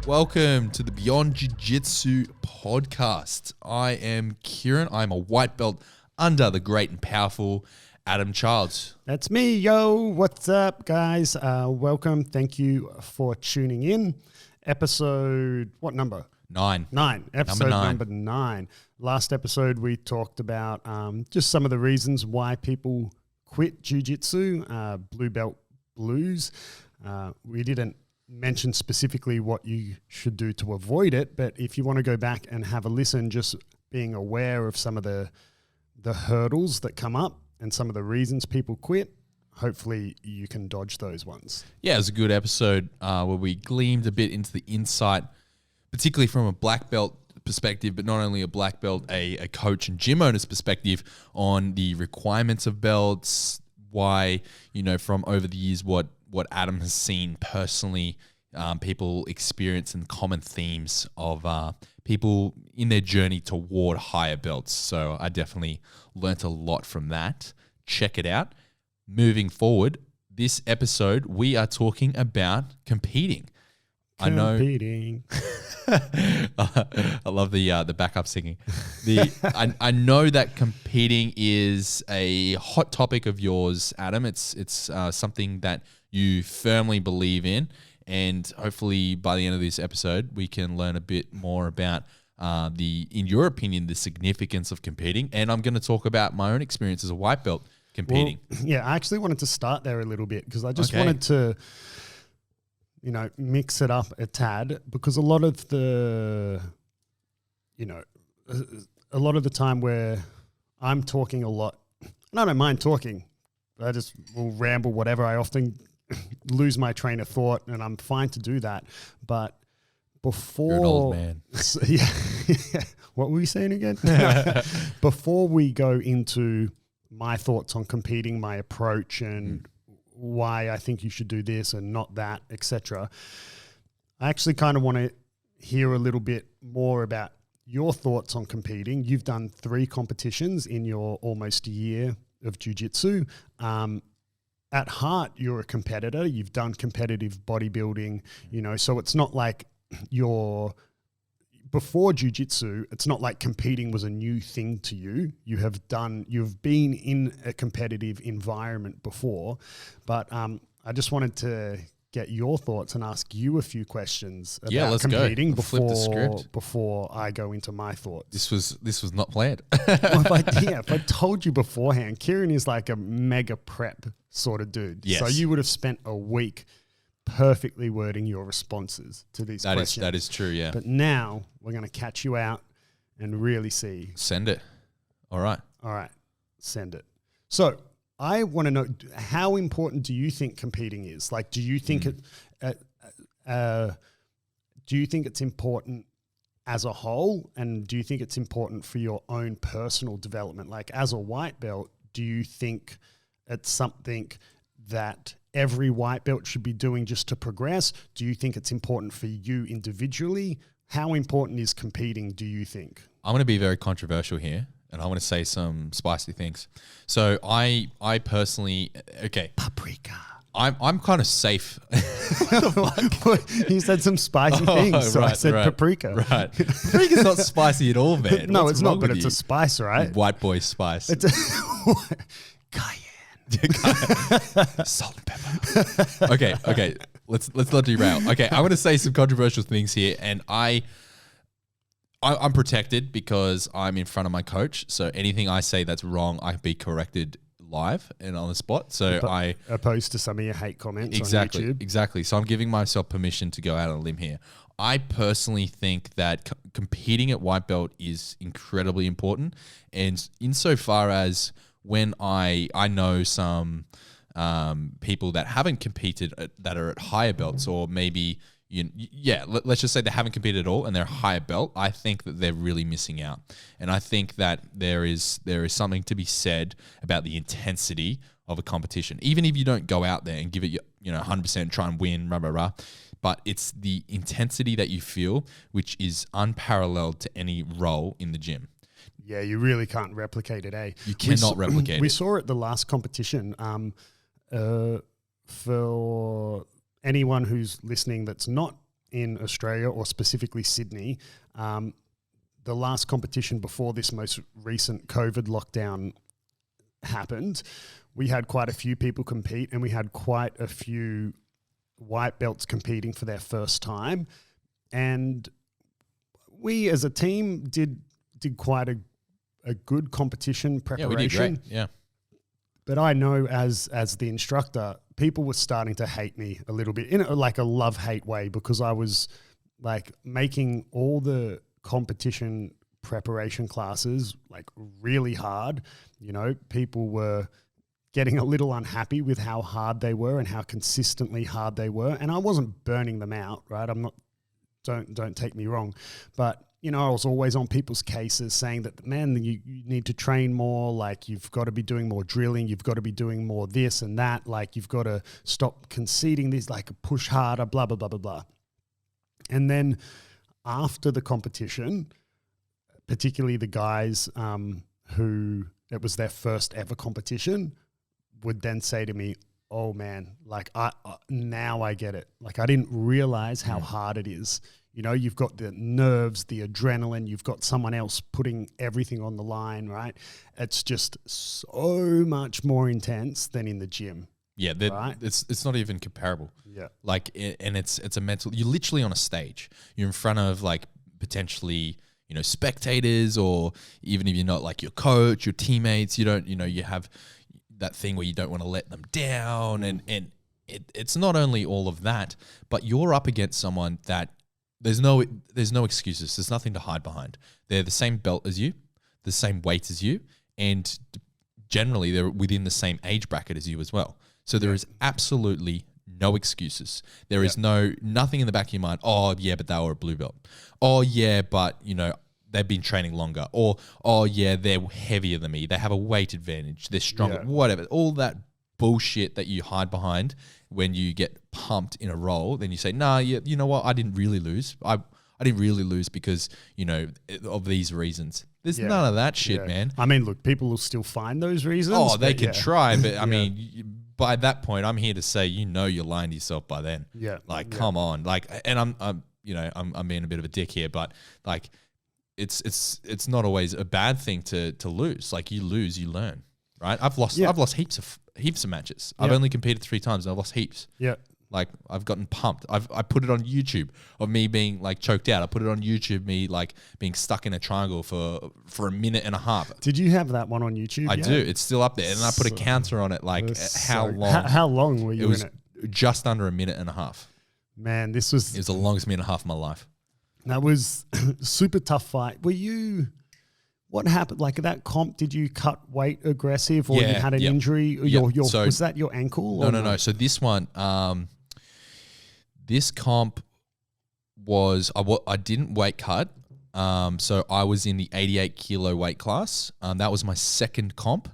Welcome to the Beyond Jiu Jitsu podcast. I am Kieren. I'm a white belt under the great and powerful Adam Childs. That's me, yo. What's up, guys? Welcome. Thank you for tuning in. Episode, what number? 9. Episode number 9. Last episode, we talked about just some of the reasons why people quit jiu-jitsu, blue belt blues. We didn't mention specifically what you should do to avoid it, but if you want to go back and have a listen, just being aware of some of the hurdles that come up and some of the reasons people quit, hopefully you can dodge those ones. Yeah, it was a good episode where we gleamed a bit into the insight, particularly from a black belt perspective, but not only a black belt, a coach and gym owner's perspective on the requirements of belts, why, from over the years, what Adam has seen personally, people experience and common themes of people in their journey toward higher belts. So I definitely learnt a lot from that. Check it out. Moving forward, this episode, we are talking about competing. I love the backup singing. I know that competing is a hot topic of yours, Adam. It's something that you firmly believe in, and hopefully by the end of this episode, we can learn a bit more about in your opinion, the significance of competing. And I'm going to talk about my own experience as a white belt competing. Well, yeah, I actually wanted to start there a little bit because I just wanted to, mix it up a tad, because a lot of the time where I'm talking a lot, and I don't mind talking, I just will ramble whatever. I often lose my train of thought, and I'm fine to do that. But before, you're an old man. Yeah. What were we saying again? Before we go into my thoughts on competing, my approach, and why I think you should do this and not that, etc., I actually kind of want to hear a little bit more about your thoughts on competing. You've done 3 competitions in your almost year of jiu-jitsu. At heart, you're a competitor. You've done competitive bodybuilding, so it's not like before jiu-jitsu, it's not like competing was a new thing to you. You've been in a competitive environment before, but I just wanted to get your thoughts and ask you a few questions about competing before I go into my thoughts. This was not planned. Well, if I told you beforehand, Kieren is like a mega prep sort of dude. Yes. So you would have spent a week perfectly wording your responses to these questions. That is true, yeah. But now we're going to catch you out and really see. Send it. All right, send it. So I want to know, how important do you think competing is? Like, do you think it's important as a whole, and do you think it's important for your own personal development? Like, as a white belt, do you think it's something that every white belt should be doing just to progress? Do you think it's important for you individually? How important is competing, do you think? I'm going to be very controversial here, and I want to say some spicy things. So I personally, paprika. I'm kind of safe. He said some spicy things, so I said paprika. Right. Paprika's not spicy at all, man. No, What's it's not, wrong but with it's you? a spice, right? White boy spice. It's cayenne. Salt and pepper. Okay. Let's not derail. Okay, I'm going to say some controversial things here, and I'm protected because I'm in front of my coach. So anything I say that's wrong, I can be corrected live and on the spot. So opposed to some of your hate comments on YouTube. Exactly. So I'm giving myself permission to go out on a limb here. I personally think that competing at white belt is incredibly important, and insofar as when I know some people that haven't competed that are at higher belts, or maybe let's just say they haven't competed at all and they're a higher belt, I think that they're really missing out. And I think that there is something to be said about the intensity of a competition. Even if you don't go out there and give it 100%, try and win, but it's the intensity that you feel, which is unparalleled to any role in the gym. Yeah, you really can't replicate it, eh? You cannot replicate it. We saw at the last competition, for anyone who's listening that's not in Australia or specifically Sydney, the last competition before this most recent COVID lockdown happened, we had quite a few people compete, and we had quite a few white belts competing for their first time. And we as a team did quite a good competition preparation. Yeah, we did great. Yeah. But I know as the instructor, people were starting to hate me a little bit in like a love-hate way, because I was like making all the competition preparation classes like really hard. You know, people were getting a little unhappy with how hard they were and how consistently hard they were. And I wasn't burning them out, right? I'm not, don't take me wrong. But, you know, I was always on people's cases saying that, man, you need to train more. Like, you've got to be doing more drilling. You've got to be doing more this and that. Like, you've got to stop conceding this, like push harder, blah, blah, blah, blah, blah. And then after the competition, particularly the guys who it was their first ever competition would then say to me, oh man, like now I get it. Like, I didn't realize how hard it is. You know, you've got the nerves, the adrenaline, you've got someone else putting everything on the line, right? It's just so much more intense than in the gym. Yeah, right? It's not even comparable. Yeah. Like, and it's a mental, you're literally on a stage. You're in front of like potentially, you know, spectators, or even if you're not like your coach, your teammates, you don't, you know, you have that thing where you don't want to let them down. And it's not only all of that, but you're up against someone that there's no excuses. There's nothing to hide behind. They're the same belt as you, the same weight as you, and generally they're within the same age bracket as you as well. So there is absolutely no excuses. There is nothing in the back of your mind. Oh yeah, but they were a blue belt. Oh yeah, but you know, they've been training longer. Or, oh yeah, they're heavier than me. They have a weight advantage. They're stronger. Whatever. All that bullshit that you hide behind when you get pumped in a role, then you say, nah, yeah, you know what? I didn't really lose. I didn't really lose because, you know, of these reasons. There's none of that shit, man. I mean, look, people will still find those reasons. Oh, they can try, but I mean, by that point, I'm here to say, you know, you're lying to yourself by then. Yeah. Like, come on. Like, and I'm you know, I'm being a bit of a dick here, but like, it's not always a bad thing to lose. Like, you lose, you learn, right? I've lost heaps of matches. I've only competed 3 times and I've lost heaps. Yeah. Like, I've gotten pumped. I put it on YouTube of me being like choked out. I put it on YouTube, me like being stuck in a triangle for a minute and a half. Did you have that one on YouTube? I do. It's still up there. And I put a counter on it. Like, how long? How long were you in it? Just under a minute and a half. Man, it was the longest minute and a half of my life. That was super tough fight. What happened? Like, at that comp, did you cut weight aggressive, or you had an injury? So, was that your ankle? No. So this one, this comp was, I didn't weight cut. So I was in the 88 kilo weight class. That was my second comp.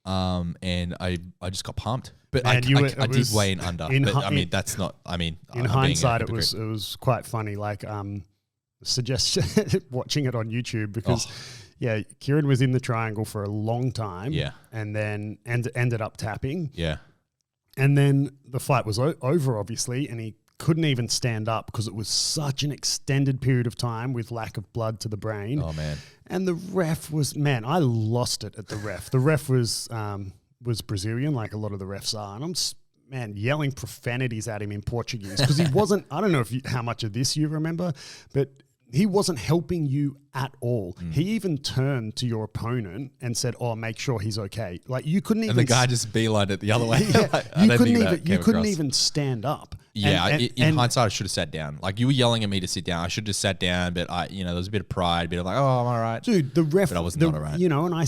And I just got pumped. But I did weigh in under. In hindsight, it was quite funny. Like, suggest watching it on YouTube, because Kieren was in the triangle for a long time. Yeah. And then ended up tapping. Yeah. And then the fight was over, obviously, and he couldn't even stand up because it was such an extended period of time with lack of blood to the brain. Oh, man. And the ref was, man, I lost it at the ref. The ref was Brazilian, like a lot of the refs are. And I'm yelling profanities at him in Portuguese, because he wasn't, I don't know how much of this you remember, but he wasn't helping you at all. He even turned to your opponent and said, oh, make sure he's okay. Like, you couldn't even... And the guy just beelined it the other way. You couldn't even stand up. Yeah, in hindsight, I should have sat down. Like, you were yelling at me to sit down. I should have just sat down, but there was a bit of pride, a bit of like, oh, I'm all right. Dude, the ref... But I was not all right. You know, and I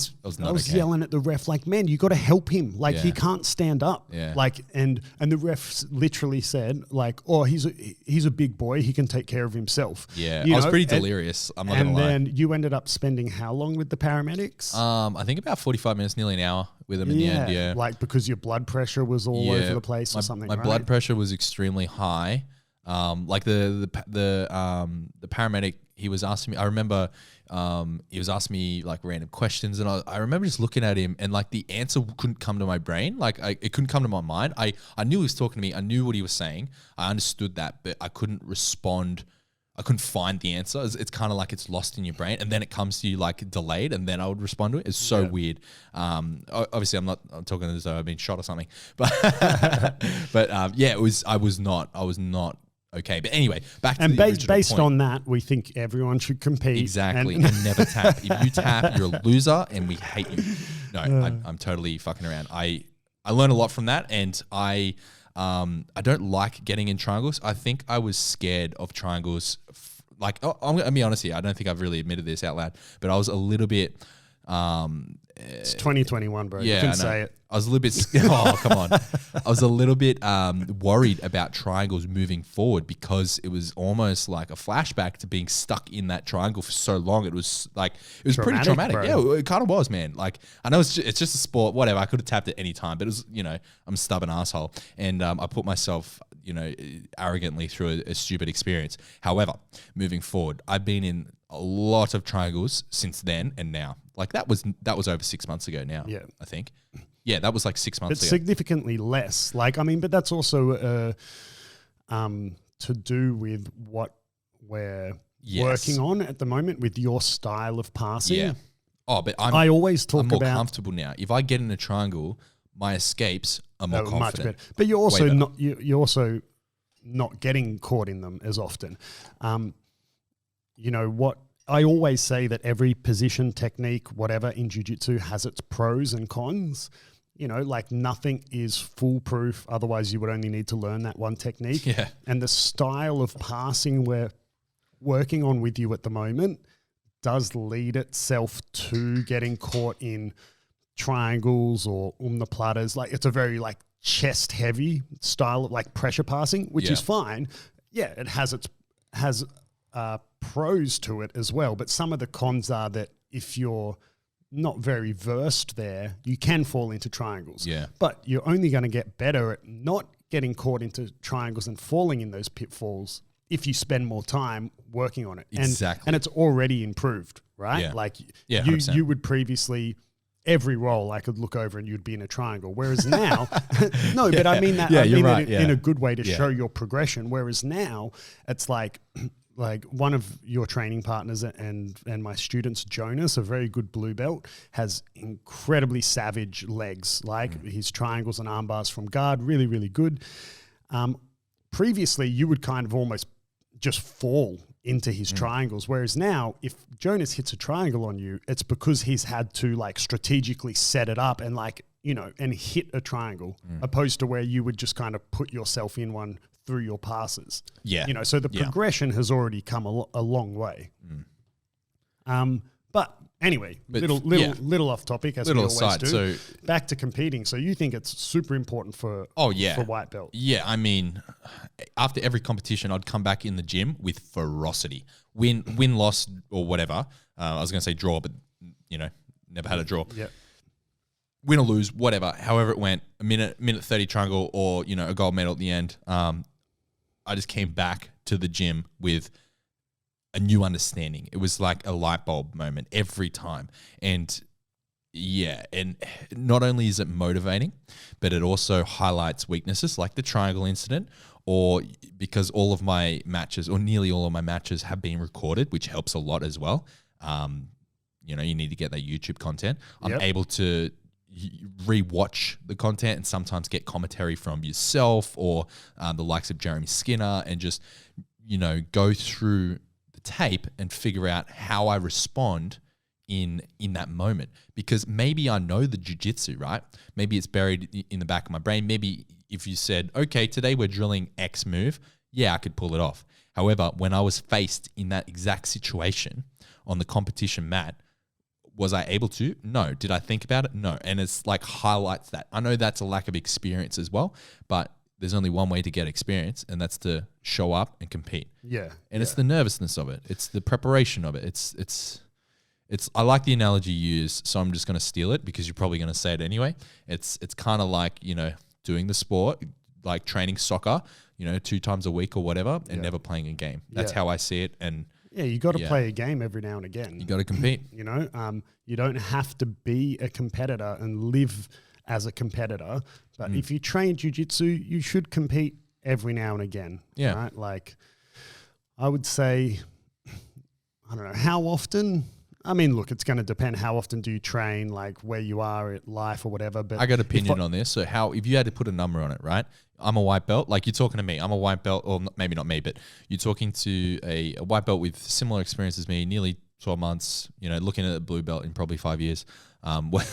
was yelling at the ref, like, man, you got to help him. Like, he can't stand up. Yeah. Like, and the ref literally said, like, oh, he's a big boy. He can take care of himself. Yeah, I was pretty delirious. I'm not going to lie. And then you ended up spending how long with the paramedics? I think about 45 minutes, nearly an hour with them in the end. Yeah, like, because your blood pressure was all over the place or something. My blood pressure was extremely high. Like the paramedic, he was asking me. I remember he was asking me like random questions, and I remember just looking at him, and like the answer couldn't come to my brain. Like it couldn't come to my mind. I knew he was talking to me. I knew what he was saying. I understood that, but I couldn't respond. I couldn't find the answer. It's kind of like it's lost in your brain, and then it comes to you like delayed, and then I would respond to it. It's so weird. Obviously, I'm talking as though I've been shot or something, but yeah, it was. I was not okay. But anyway, back to the original based point. on that, we think everyone should compete. Exactly, and never tap. If you tap, you're a loser, and we hate you. No, I'm totally fucking around. I learned a lot from that, and I don't like getting in triangles. I think I was scared of triangles. I'm going to be honest here. I don't think I've really admitted this out loud, but I was a little bit. It's 2021, bro. Yeah, you can say it. I was a little bit. Oh, come on. I was a little bit worried about triangles moving forward because it was almost like a flashback to being stuck in that triangle for so long. It was pretty traumatic. Bro. Yeah, it kind of was, man. Like I know it's just a sport, whatever. I could have tapped at any time, but it was, I'm a stubborn asshole, and I put myself, arrogantly through a stupid experience. However, moving forward, I've been in a lot of triangles since then and now. Like that was over 6 months ago now. Yeah, I think. Yeah, that was like 6 months ago. Significantly less. But that's also to do with what we're working on at the moment with your style of passing. Yeah. Oh, but I always talk I'm more about comfortable now. If I get in a triangle, my escapes are more confident. Much better. But you're also not you're also not getting caught in them as often. What I always say that every position, technique, whatever in jiu-jitsu has its pros and cons. Nothing is foolproof. Otherwise, you would only need to learn that one technique. Yeah. And the style of passing we're working on with you at the moment does lead itself to getting caught in triangles or umnaplatas. It's a very chest heavy style of pressure passing, which is fine. Yeah, it has pros to it as well. But some of the cons are that if you're not very versed there, you can fall into triangles. Yeah. But you're only going to get better at not getting caught into triangles and falling in those pitfalls if you spend more time working on it. Exactly. And it's already improved, right? Yeah. You would previously, every roll I could look over and you'd be in a triangle. Whereas now, no, but I mean that, in a good way to show your progression. Whereas now it's like one of your training partners and my students, Jonas, a very good blue belt, has incredibly savage legs. His triangles and arm bars from guard, really, really good. Previously, you would kind of almost just fall into his triangles. Whereas now, if Jonas hits a triangle on you, it's because he's had to strategically set it up and and hit a triangle, opposed to where you would just kind of put yourself in one through your passes. Yeah. So the progression has already come a long way. But anyway, little off topic as we always do. So back to competing. So you think it's super important for white belt? Yeah, I mean, after every competition, I'd come back in the gym with ferocity. Win, loss, or whatever. I was going to say draw, but never had a draw. Yeah. Win or lose, whatever. However it went, a minute 30 triangle, or a gold medal at the end. I just came back to the gym with a new understanding. It was like a light bulb moment every time. And and not only is it motivating, but it also highlights weaknesses like the triangle incident, or because all of my matches, or nearly all of my matches, have been recorded, which helps a lot as well. You need to get that YouTube content. I'm able to re-watch the content and sometimes get commentary from yourself or the likes of Jeremy Skinner, and just go through the tape and figure out how I respond in that moment. Because maybe I know the jiu-jitsu, right? Maybe it's buried in the back of my brain. Maybe if you said, okay, today we're drilling X move, I could pull it off. However, when I was faced in that exact situation on the competition mat, was I able to? No. Did I think about it? No. And it's highlights that. I know that's a lack of experience as well, but there's only one way to get experience, and that's to show up and compete. Yeah. And it's the nervousness of it. It's the preparation of it. It's I like the analogy you use, so I'm just going to steal it because you're probably going to say it anyway. It's kind of like, doing the sport, like training soccer, 2 times a week or whatever, and never playing a game. That's how I see it. And yeah, you got to play a game every now and again. You got to compete. You don't have to be a competitor and live as a competitor. But if you train jiu-jitsu, you should compete every now and again. Yeah. Right? Like, I would say, I don't know, how often? I mean, look, it's going to depend. How often do you train, like where you are at life or whatever. But I got an opinion on this. So if you had to put a number on it, right? I'm a white belt. Like, you're talking to me. I'm a white belt, or maybe not me, but you're talking to a white belt with similar experience as me, nearly 12 months, looking at a blue belt in probably 5 years. Well,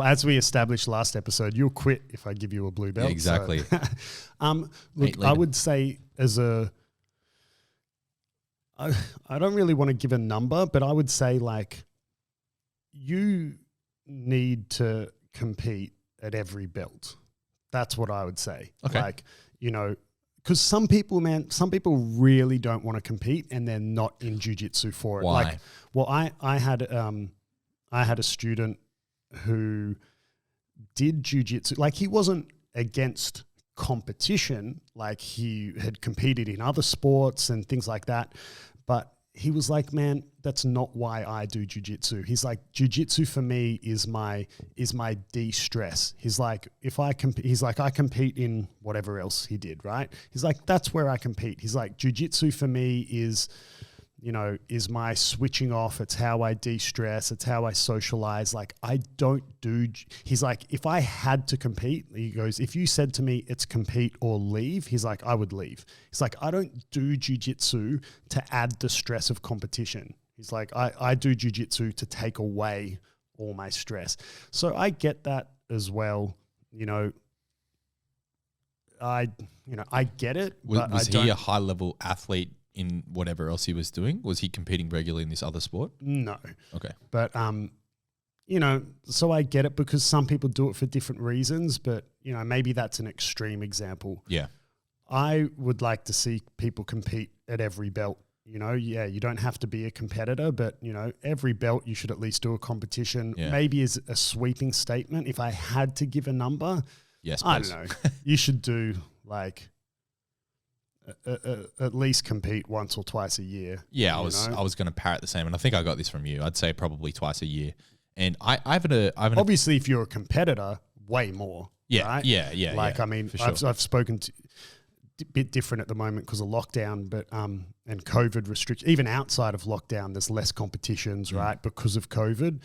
as we established last episode, you'll quit if I give you a blue belt. Yeah, exactly. So. Look, I would say I don't really want to give a number, but I would say, like, you need to compete at every belt. That's what I would say. Okay. Like, because some people really don't want to compete and they're not in jiu-jitsu for it. Why? Like, well, I had a student who did jiu-jitsu. Like, he wasn't against competition. Like, he had competed in other sports and things like that. But he was like, man, that's not why I do jiu-jitsu. He's like, jiu-jitsu for me is my de-stress. He's like, I compete in whatever else he did, right? He's like, that's where I compete. He's like, jiu-jitsu for me is my switching off. It's how I de-stress. It's how I socialize. Like, I don't do, he's like, if I had to compete, he goes, if you said to me, it's compete or leave, he's like, I would leave. He's like, I don't do jiu-jitsu to add the stress of competition. He's like, I do jiu-jitsu to take away all my stress. So I get that as well. I get it. Was he a high level athlete in whatever else he was doing? Was he competing regularly in this other sport? No. Okay. But, so I get it because some people do it for different reasons, but, maybe that's an extreme example. Yeah. I would like to see people compete at every belt. You don't have to be a competitor, but, every belt you should at least do a competition. Yeah. Maybe as a sweeping statement. If I had to give a number, yes, I please. don't know. You should do like at least compete once or twice a year. Yeah, I was going to parrot the same, and I think I got this from you. I'd say probably twice a year. And I have obviously, if you're a competitor, way more. Yeah, right? yeah. Like, yeah, I mean, sure. I've spoken to a bit different at the moment because of lockdown, but and COVID restrictions. Even outside of lockdown, there's less competitions, right? Because of COVID.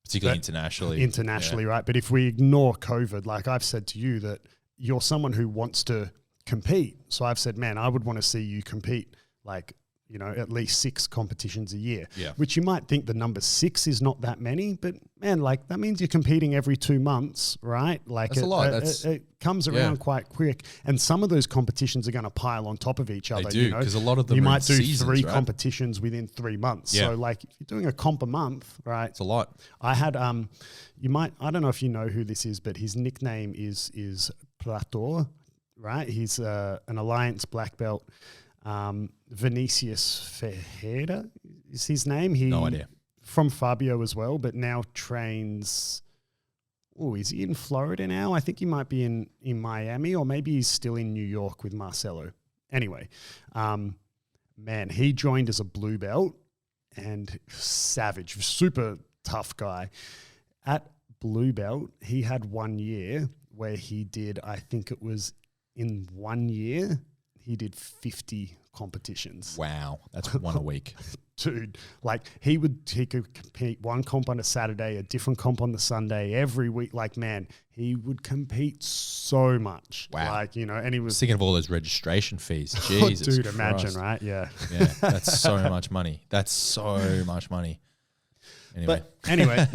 Particularly internationally. Right? But if we ignore COVID, like I've said to you that you're someone who wants to compete. So I've said, man, I would want to see you compete like, at least 6 competitions a year, which you might think the number 6 is not that many, but man, like that means you're competing every 2 months, right? Like that's a lot. It comes around quite quick. And some of those competitions are going to pile on top of each other. They do, because a lot of them you are might do seasons, 3 right? competitions within 3 months. Yeah. So like if you're doing a comp a month, right? It's a lot. I had, I don't know if you know who this is, but his nickname is Plator, right? He's an Alliance black belt. Vinicius Ferreira is his name. No idea. From Fabio as well, but now trains. Oh, is he in Florida now? I think he might be in Miami, or maybe he's still in New York with Marcelo. Anyway, man, he joined as a blue belt and savage, super tough guy. At blue belt, he had 1 year where he did, I think it was in 1 year, he did 50 competitions. Wow. That's one a week. Dude, like he could compete one comp on a Saturday, a different comp on the Sunday every week. Like, man, he would compete so much. Wow. Like, and he was thinking of all those registration fees. Jesus dude, imagine, Christ. right? Yeah. Yeah. That's so much money. Anyway. But anyway,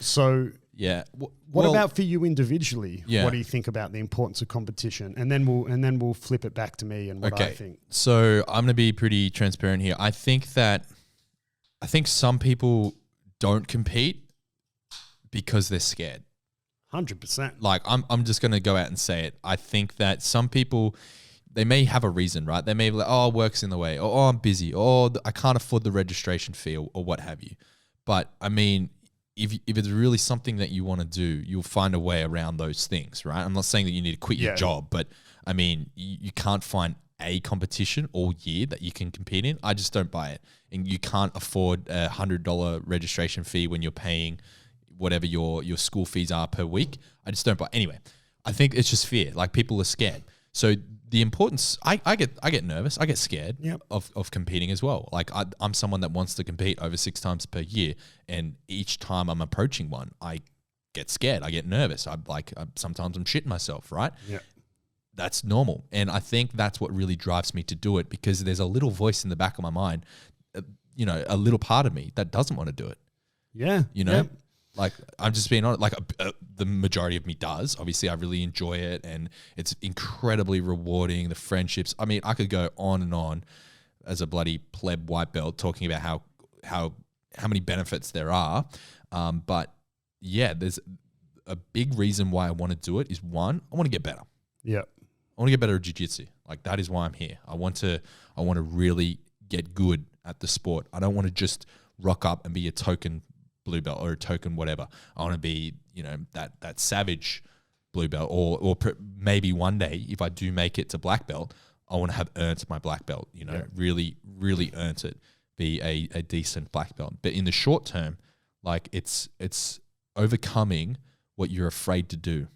so yeah. What about for you individually? Yeah. What do you think about the importance of competition? And then we'll flip it back to me and what I think. So I'm going to be pretty transparent here. I think some people don't compete because they're scared. 100%. Like I'm just going to go out and say it. I think that some people, they may have a reason, right? They may be like, oh, work's in the way, or oh, I'm busy, or I can't afford the registration fee, or what have you. But I mean, if it's really something that you want to do, you'll find a way around those things, right? I'm not saying that you need to quit your job, but I mean, you can't find a competition all year that you can compete in. I just don't buy it. And you can't afford a $100 registration fee when you're paying whatever your school fees are per week. I just don't buy it. Anyway, I think it's just fear. Like, people are scared. So the importance, I get nervous. I get scared of competing as well. Like, I'm someone that wants to compete over 6 times per year. And each time I'm approaching one, I get scared. I get nervous. Sometimes I'm shitting myself, right? Yeah. That's normal. And I think that's what really drives me to do it, because there's a little voice in the back of my mind, a little part of me that doesn't want to do it. Yeah. Like, I'm just being honest, like the majority of me does. Obviously, I really enjoy it, and it's incredibly rewarding, the friendships. I mean, I could go on and on as a bloody pleb white belt talking about how many benefits there are. But yeah, there's a big reason why I want to do it is, one, I want to get better. Yeah. I want to get better at jiu-jitsu. Like, that is why I'm here. I want to really get good at the sport. I don't want to just rock up and be a token blue belt or a token whatever. I want to be, that savage blue belt, or maybe one day, if I do make it to black belt, I want to have earned my black belt, really, really earned it, be a decent black belt. But in the short term, like, it's overcoming what you're afraid to do.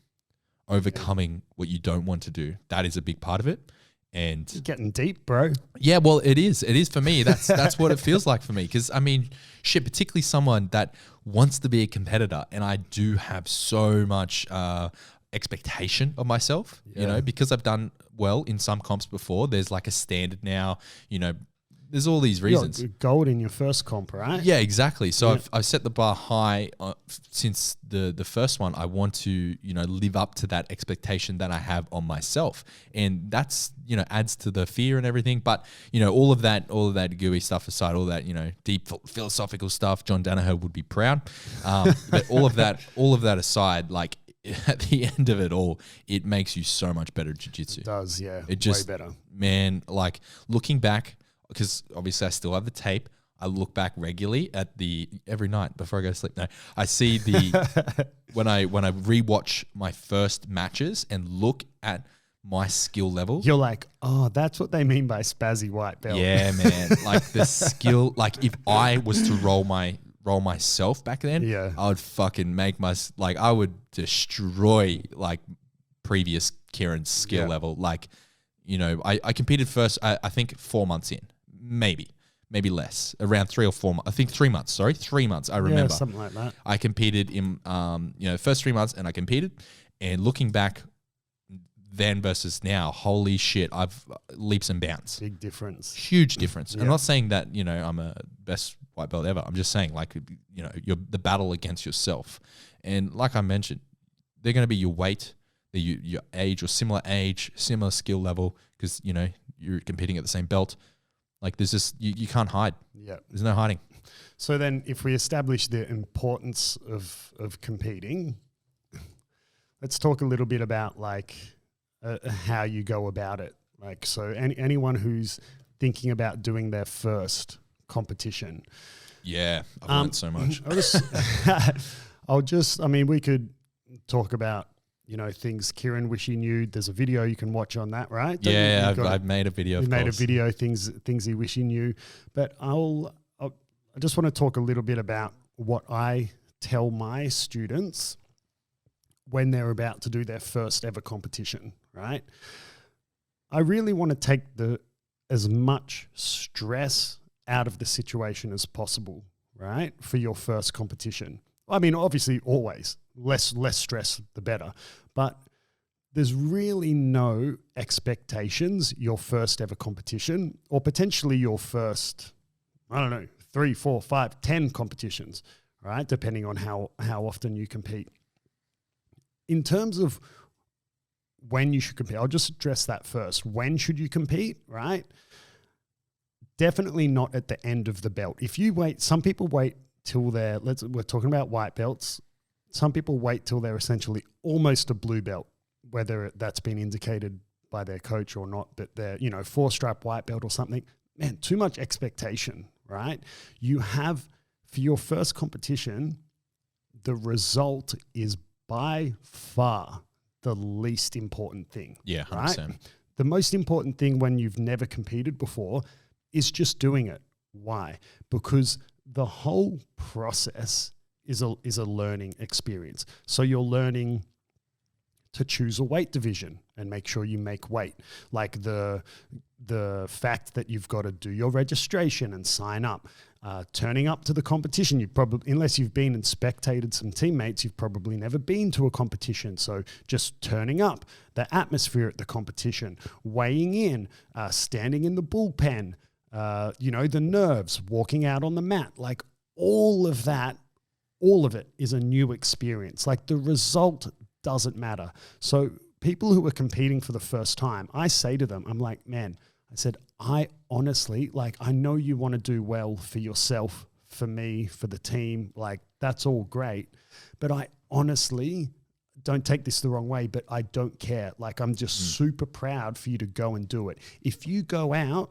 Overcoming what you don't want to do. That is a big part of it. And you're getting deep, bro. Yeah, well, it is for me. That's what it feels like for me. Because I mean, shit, particularly someone that wants to be a competitor, and I do have so much expectation of myself, because I've done well in some comps before. There's like a standard now, there's all these reasons. You got gold in your first comp, right? Yeah, exactly. So I've set the bar high since the first one. I want to, live up to that expectation that I have on myself. And that's, adds to the fear and everything. But, all of that gooey stuff aside, all that, deep philosophical stuff, John Danaher would be proud. But all of that aside, like, at the end of it all, it makes you so much better at jiu-jitsu. It does, yeah. It just, way better. Man, like, looking back, because obviously I still have the tape. I look back regularly at every night before I go to sleep. No, I see when I rewatch my first matches and look at my skill level. You're like, oh, that's what they mean by spazzy white belt. Yeah, man. Like, the skill, like, if I was to roll myself back then, I would fucking I would destroy, like, previous Kieran's skill level. Like, I competed first, I think 4 months in. Maybe less, around 3 or 4 months. I think 3 months. Sorry, 3 months. I remember something like that. I competed in, first 3 months, and I competed. And looking back, then versus now, holy shit, I've leaps and bounds. Big difference. Huge difference. I'm not saying that I'm a best white belt ever. I'm just saying, like, you're the battle against yourself, and like I mentioned, they're going to be your weight, your age or similar age, similar skill level, because you're competing at the same belt. Like, there's just, you can't hide. Yeah. There's no hiding. So then if we establish the importance of competing, let's talk a little bit about, like, how you go about it. Like, so anyone who's thinking about doing their first competition. Yeah, I've learned so much. We could talk about, things Kieren wish he knew. There's a video you can watch on that, right? I've made a video. You made a video, things he wish he knew. But I just want to talk a little bit about what I tell my students when they're about to do their first ever competition, right? I really want to take as much stress out of the situation as possible, right? For your first competition. I mean, obviously, always less stress, the better. But there's really no expectations your first ever competition, or potentially your first, 3, 4, 5, 10 competitions, right? Depending on how often you compete. In terms of when you should compete, I'll just address that first. When should you compete, right? Definitely not at the end of the belt. If you wait, some people wait till we're talking about white belts. Some people wait till they're essentially almost a blue belt, whether that's been indicated by their coach or not, but they're, 4-stripe white belt or something. Man, too much expectation, right? You have, for your first competition, the result is by far the least important thing. Yeah, 100%. Right? The most important thing when you've never competed before is just doing it. Why? Because the whole process is a learning experience. So you're learning to choose a weight division and make sure you make weight. Like the fact that you've got to do your registration and sign up, turning up to the competition. You probably, unless you've been and spectated some teammates, you've probably never been to a competition. So just turning up, the atmosphere at the competition, weighing in, standing in the bullpen, the nerves, walking out on the mat, like all of that, all of it is a new experience. Like the result doesn't matter. So people who are competing for the first time, I say to them, I'm like, man, I said, I honestly, like, I know you want to do well for yourself, for me, for the team. Like, that's all great. But I honestly, don't take this the wrong way, but I don't care. Like, I'm just super proud for you to go and do it. If you go out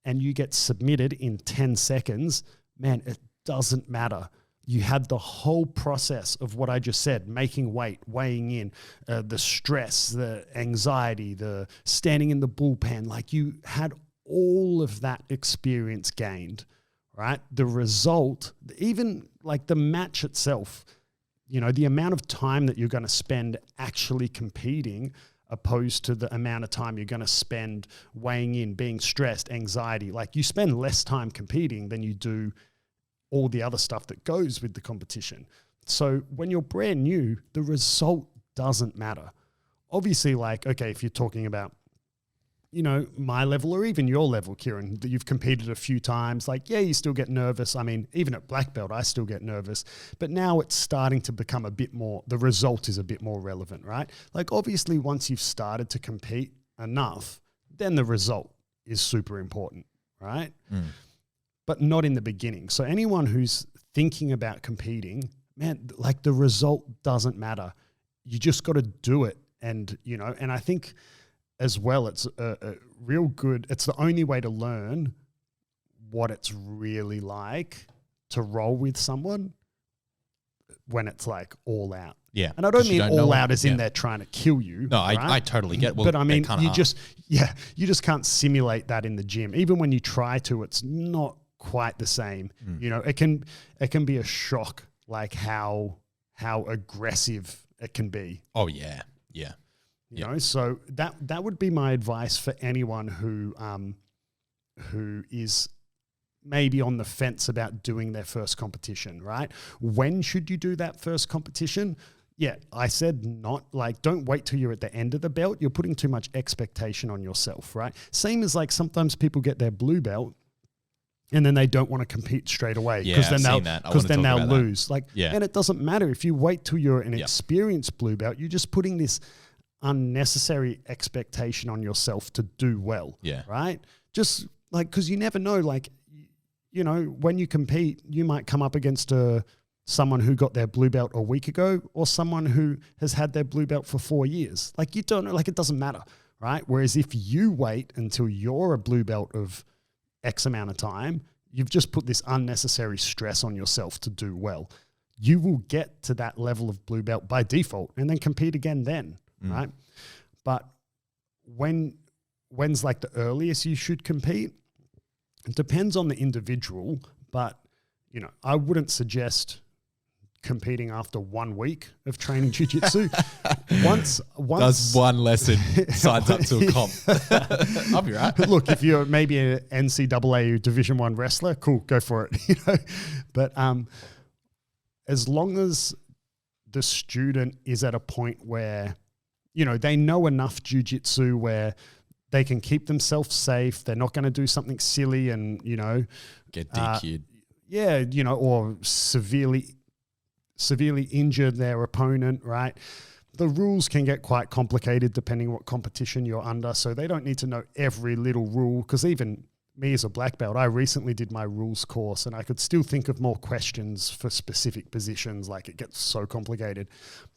and you get submitted in 10 seconds, man, it doesn't matter. You had the whole process of what I just said, making weight, weighing in, the stress, the anxiety, the standing in the bullpen. Like you had all of that experience gained, right? The result, even like the match itself, the amount of time that you're going to spend actually competing opposed to the amount of time you're going to spend weighing in, being stressed, anxiety. Like you spend less time competing than you do all the other stuff that goes with the competition. So when you're brand new, the result doesn't matter. Obviously, like, okay, if you're talking about, my level or even your level, Kieren, that you've competed a few times, like, yeah, you still get nervous. I mean, even at black belt, I still get nervous, but now it's starting to become a bit more, the result is a bit more relevant, right? Like obviously once you've started to compete enough, then the result is super important, right? But not in the beginning. So anyone who's thinking about competing, man, like the result doesn't matter. You just got to do it. And, and I think as well, it's a real good, it's the only way to learn what it's really like to roll with someone when it's like all out. Yeah. And I don't mean all out as in they're trying to kill you. No, right? I totally get. Well, but I mean, you just can't simulate that in the gym. Even when you try to, it's not quite the same. It can be a shock, like how aggressive it can be. Oh yeah. So that would be my advice for anyone who is maybe on the fence about doing their first competition, right? When should you do that first competition? Yeah, I said don't wait till you're at the end of the belt. You're putting too much expectation on yourself, right? Same as like sometimes people get their blue belt and then they don't want to compete straight away because then they'll lose. And it doesn't matter if you wait till you're an experienced blue belt. You're just putting this unnecessary expectation on yourself to do well. Yeah. Right. Just like because you never know. Like when you compete, you might come up against someone who got their blue belt a week ago or someone who has had their blue belt for 4 years. Like you don't know. Like it doesn't matter. Right. Whereas if you wait until you're a blue belt of X amount of time, you've just put this unnecessary stress on yourself to do well. You will get to that level of blue belt by default and then compete again then, right? But when's like the earliest you should compete? It depends on the individual, but I wouldn't suggest competing after 1 week of training jiu-jitsu. Once does one lesson, signs up to a comp. I'll be right. Look, if you're maybe an NCAA Division I wrestler, cool, go for it. But as long as the student is at a point where they know enough jiu-jitsu where they can keep themselves safe, they're not going to do something silly and get DQ'd. Or severely injured their opponent, right? The rules can get quite complicated depending what competition you're under. So they don't need to know every little rule because even me as a black belt, I recently did my rules course and I could still think of more questions for specific positions. Like it gets so complicated.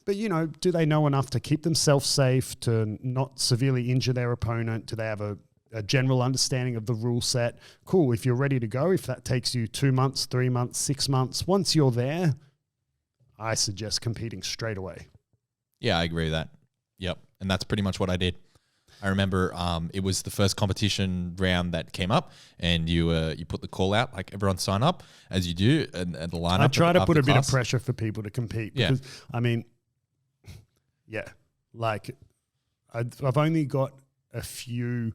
But, do they know enough to keep themselves safe, to not severely injure their opponent? Do they have a general understanding of the rule set? Cool. If you're ready to go, if that takes you 2 months, 3 months, 6 months, once you're there, I suggest competing straight away. Yeah, I agree with that. Yep. And that's pretty much what I did. I remember it was the first competition round that came up, and you put the call out, like everyone sign up, as you do, and the lineup. I try to put a bit of pressure for people to compete because, I mean, yeah, like I've only got a few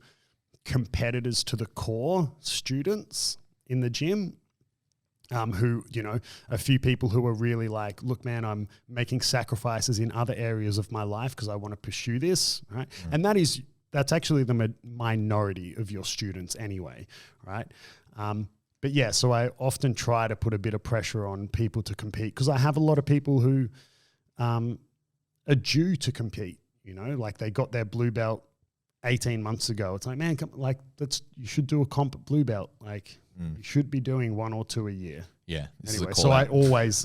competitors to the core students in the gym. Who, you know, a few people who are really like, look, man, I'm making sacrifices in other areas of my life because I want to pursue this, right? And that's actually the minority of your students anyway, right? But yeah, so I often try to put a bit of pressure on people to compete because I have a lot of people who are due to compete, you know, like they got their blue belt 18 months ago. It's like, man, you should do a comp at blue belt, like. You should be doing 1 or 2 a year. Yeah. Anyway, so I always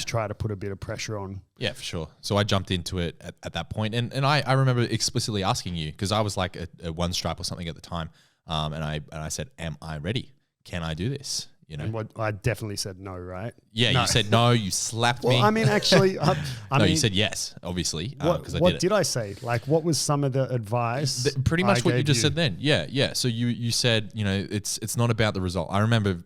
try to put a bit of pressure on. Yeah, for sure. So I jumped into it at that point. And I remember explicitly asking you, because I was like a one stripe or something at the time. And I said, am I ready? Can I do this? You know, and I definitely said no, right? Yeah, no. You said no. You slapped me. Well, I mean, actually, you said yes, obviously. What did I say? Like, what was some of the advice? Pretty much what you just said then. Yeah. So you said, you know, it's not about the result. I remember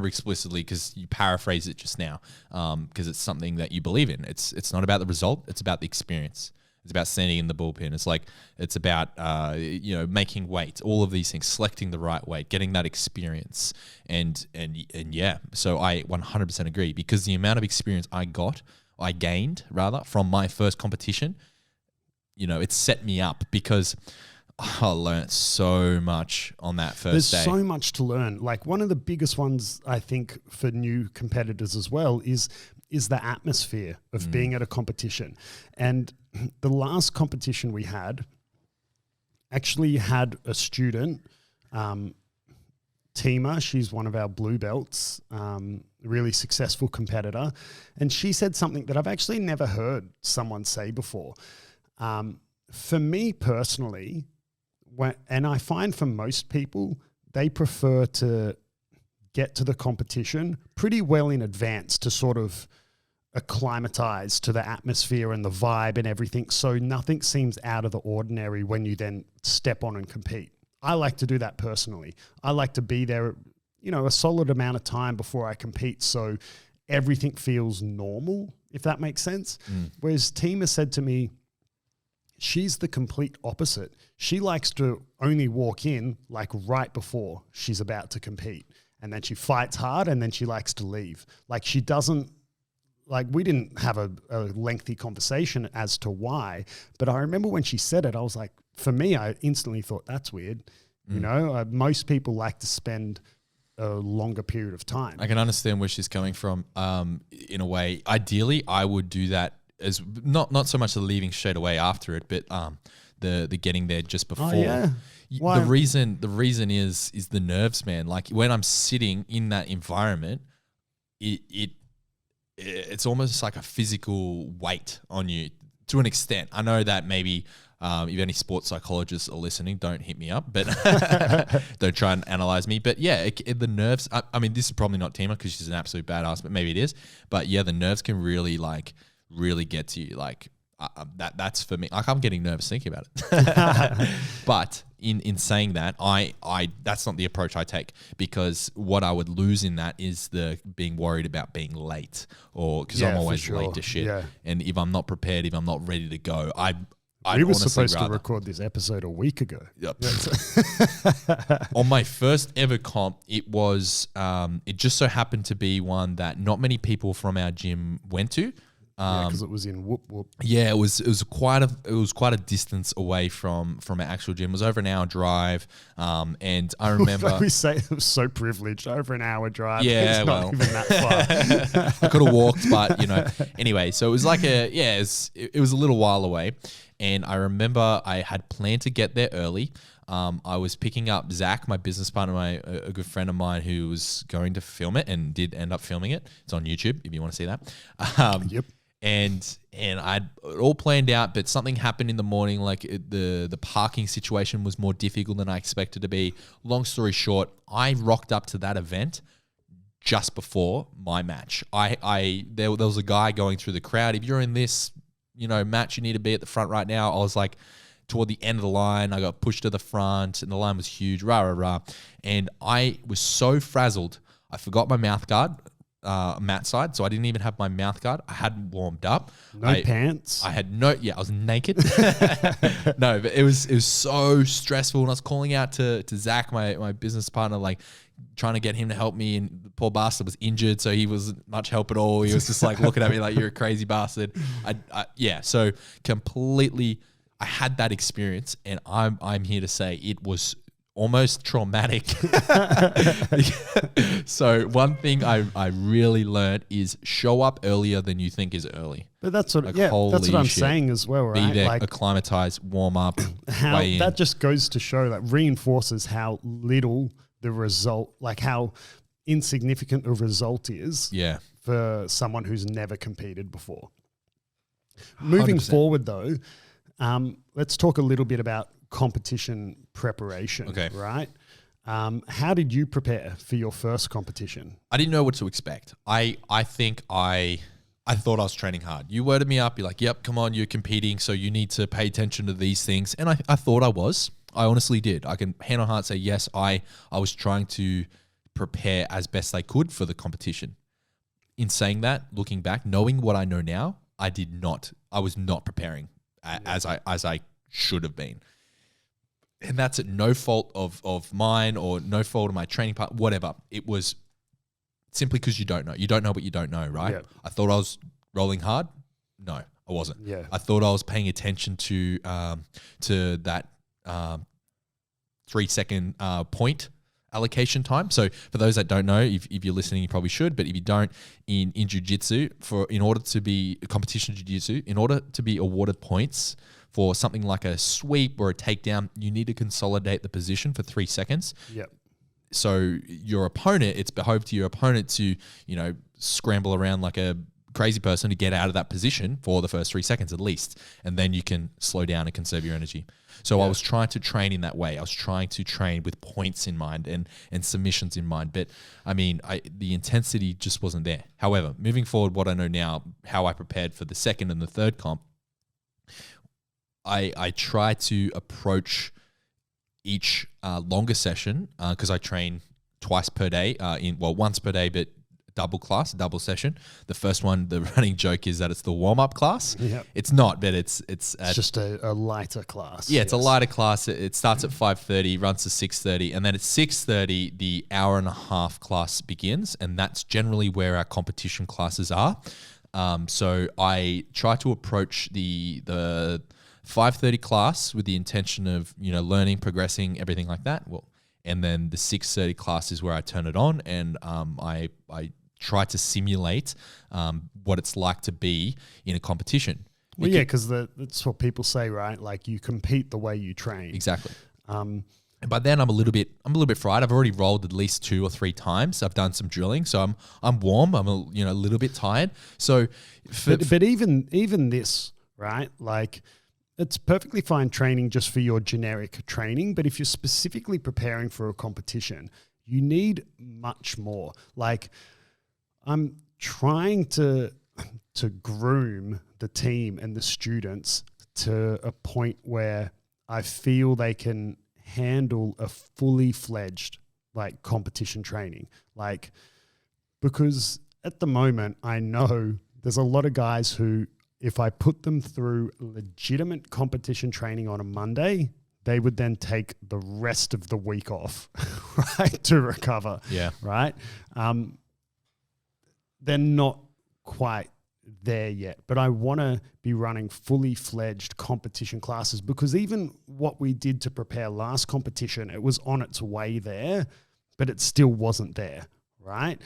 explicitly because you paraphrased it just now, because it's something that you believe in. It's not about the result. It's about the experience. It's about standing in the bullpen. It's about making weight, all of these things, selecting the right weight, getting that experience, and yeah. So I 100% agree, because the amount of experience I gained from my first competition, you know, it set me up because I learned so much on that first day. There's so much to learn. Like, one of the biggest ones I think for new competitors as well is the atmosphere of being at a competition. And the last competition we had actually had a student, Tima, she's one of our blue belts, really successful competitor. And she said something that I've actually never heard someone say before. For me personally, and I find for most people, they prefer to get to the competition pretty well in advance to sort of acclimatize to the atmosphere and the vibe and everything, so nothing seems out of the ordinary when you then step on and compete. I like to do that personally. I like to be there, you know, a solid amount of time before I compete, so everything feels normal, if that makes sense. Whereas Tima said to me, she's the complete opposite. She likes to only walk in like right before she's about to compete, and then she fights hard, and then she likes to leave. Like, she doesn't, like, we didn't have a lengthy conversation as to why, but I remember when she said it, I was like, for me, I instantly thought, that's weird. You know, most people like to spend a longer period of time. I can understand where she's coming from. In a way, ideally, I would do that as not so much the leaving straight away after it, but the getting there just before. Oh, yeah. The reason is the nerves, man. Like, when I'm sitting in that environment, it's almost like a physical weight on you to an extent. I know that maybe if any sports psychologists are listening, don't hit me up, but don't try and analyze me. But yeah, the nerves, I mean, this is probably not Tima because she's an absolute badass, but maybe it is. But yeah, the nerves can really get to you. Like, that's for me. Like, I'm getting nervous thinking about it. But in saying that, I that's not the approach I take, because what I would lose in that is the being worried about being late, or because I'm always late to shit. Yeah. And if I'm not prepared, if I'm not ready to go, we were supposed to record this episode a week ago. Yep. On my first ever comp, it was it just so happened to be one that not many people from our gym went to. Because it was in Whoop Whoop. Yeah, it was quite a distance away from our actual gym. It was over an hour drive, and I remember we say it was so privileged, over an hour drive. Yeah, it's not even that far. I could have walked, but anyway. So it was like it was a little while away, and I remember I had planned to get there early. I was picking up Zach, my business partner, a good friend of mine, who was going to film it and did end up filming it. It's on YouTube if you want to see that. Yep. And I'd all planned out, but something happened in the morning. Like, the parking situation was more difficult than I expected to be. Long story short, I rocked up to that event just before my match. There was a guy going through the crowd. If you're in this, match, you need to be at the front right now. I was like toward the end of the line. I got pushed to the front and the line was huge, rah, rah, rah. And I was so frazzled. I forgot my mouth guard, mat side. So I didn't even have my mouth guard. I hadn't warmed up. No pants. I had I was naked. No, but it was so stressful. And I was calling out to Zach, my business partner, like trying to get him to help me. And the poor bastard was injured. So he wasn't much help at all. He was just like looking at me like, you're a crazy bastard. So completely, I had that experience, and I'm here to say it was almost traumatic. So one thing I really learned is show up earlier than you think is early. But that's what, that's what I'm saying as well, right? Be there, acclimatize, warm up, weigh in. That just goes to show, that reinforces how little the result, like how insignificant the result is for someone who's never competed before. 100%. Moving forward though, let's talk a little bit about competition preparation, right? How did you prepare for your first competition? I didn't know what to expect. I think I thought I was training hard. You worded me up. You're like, yep, come on, you're competing, so you need to pay attention to these things. And I thought I was. I honestly did. I can hand on heart say, yes, I was trying to prepare as best I could for the competition. In saying that, looking back, knowing what I know now, I was not preparing as I should have been. And that's at no fault of mine or no fault of my training part, whatever. It was simply because you don't know. You don't know what you don't know, right? Yeah. I thought I was rolling hard. No, I wasn't. Yeah. I thought I was paying attention to that 3-second point allocation time. So for those that don't know, if you're listening, you probably should, but if you don't, in jiu-jitsu, in order to be a competition jiu-jitsu, in order to be awarded points for something like a sweep or a takedown, you need to consolidate the position for 3 seconds. Yep. So your opponent, it's behoved to your opponent to, scramble around like a crazy person to get out of that position for the first 3 seconds at least. And then you can slow down and conserve your energy. So I was trying to train in that way. I was trying to train with points in mind and submissions in mind. But I mean, the intensity just wasn't there. However, moving forward, what I know now, how I prepared for the second and the third comp, I try to approach each longer session because I train twice per day, once per day, but double session. The first one, the running joke is that it's the warm-up class. Yep. It's not, but it's just a lighter class. Yeah, it's a lighter class. It starts at 5:30, runs to 6:30, and then at 6:30, the hour and a half class begins, and that's generally where our competition classes are. So I try to approach the 5:30 class with the intention of, learning, progressing, everything like that. And then the 6:30 class is where I turn it on, and I try to simulate what it's like to be in a competition. Well, because that's what people say, right? Like you compete the way you train. Exactly. And by then I'm a little bit fried. I've already rolled at least 2 or 3 times. I've done some drilling, so I'm warm. I'm a little bit tired. So, but even this, right? Like, it's perfectly fine training just for your generic training, but if you're specifically preparing for a competition, you need much more. Like, I'm trying to groom the team and the students to a point where I feel they can handle a fully fledged competition training. Because at the moment I know there's a lot of guys who, if I put them through legitimate competition training on a Monday, they would then take the rest of the week off, right, to recover. Yeah. Right. They're not quite there yet, but I want to be running fully fledged competition classes, because even what we did to prepare last competition, it was on its way there, but it still wasn't there, right?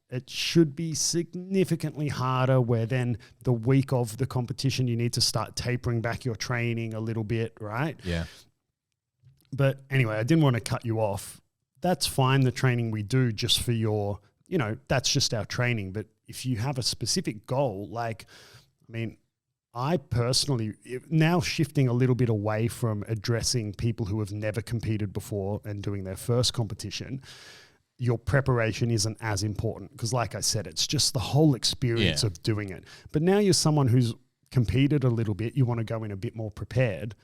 It should be significantly harder, where then the week of the competition, you need to start tapering back your training a little bit, right? Yeah. But anyway, I didn't want to cut you off. That's fine, the training we do just for your, that's just our training. But if you have a specific goal, I personally, now shifting a little bit away from addressing people who have never competed before and doing their first competition, your preparation isn't as important because, like I said, it's just the whole experience of doing it. But now you're someone who's competed a little bit, you want to go in a bit more prepared.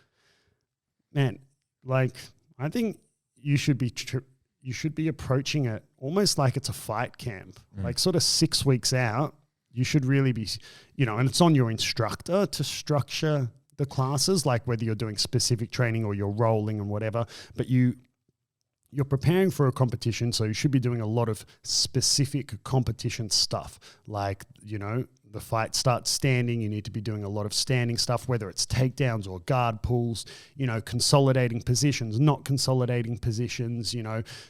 Man, like I think you should be approaching it almost like it's a fight camp, like sort of 6 weeks out. You should really be, and it's on your instructor to structure the classes, like whether you're doing specific training or you're rolling and whatever, but you're preparing for a competition. So you should be doing a lot of specific competition stuff. Like, the fight starts standing. You need to be doing a lot of standing stuff, whether it's takedowns or guard pulls, consolidating positions, not consolidating positions,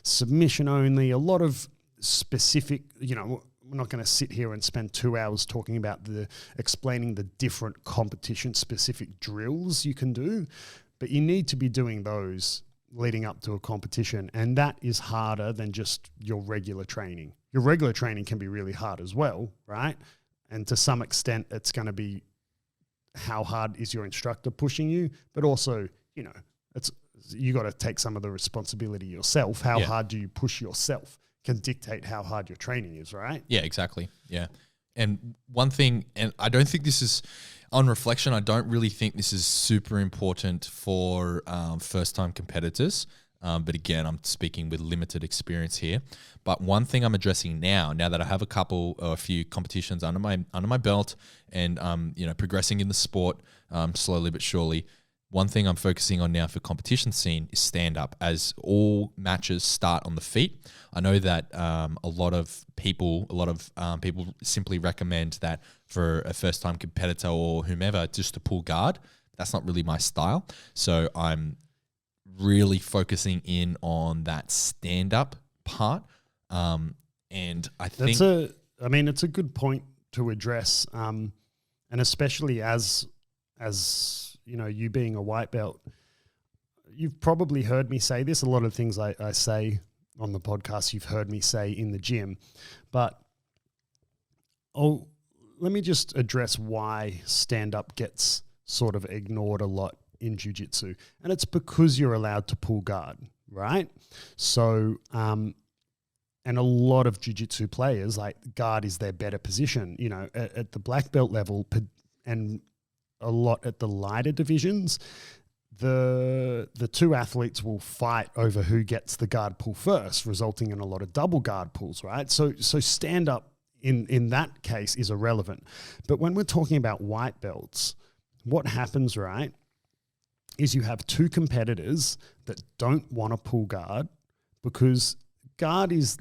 submission only, a lot of specific, we're not going to sit here and spend 2 hours talking about explaining the different competition specific drills you can do, but you need to be doing those leading up to a competition. And that is harder than just your regular training. Your regular training can be really hard as well, right? And to some extent, it's going to be how hard is your instructor pushing you, but also, you got to take some of the responsibility yourself. How hard do you push yourself can dictate how hard your training is, right? Yeah, exactly. Yeah. And one thing, and I don't think this is, on reflection, I don't really think this is super important for first-time competitors. But again, I'm speaking with limited experience here. But one thing I'm addressing now that I have a few competitions under my belt, and progressing in the sport slowly but surely. One thing I'm focusing on now for competition scene is stand up, as all matches start on the feet. I know that a lot of people simply recommend that for a first time competitor or whomever just to pull guard. That's not really my style. So I'm really focusing in on that stand up part. And I think it's a good point to address. And especially as you being a white belt, you've probably heard me say this. A lot of things I say on the podcast, you've heard me say in the gym, but let me just address why stand-up gets sort of ignored a lot in jiu-jitsu. And it's because you're allowed to pull guard, right? So, and a lot of jiu-jitsu players, like guard is their better position, at the black belt level, and a lot at the lighter divisions, the two athletes will fight over who gets the guard pull first, resulting in a lot of double guard pulls, right? So stand up in that case is irrelevant. But when we're talking about white belts, what happens, right, is you have two competitors that don't want to pull guard because guard is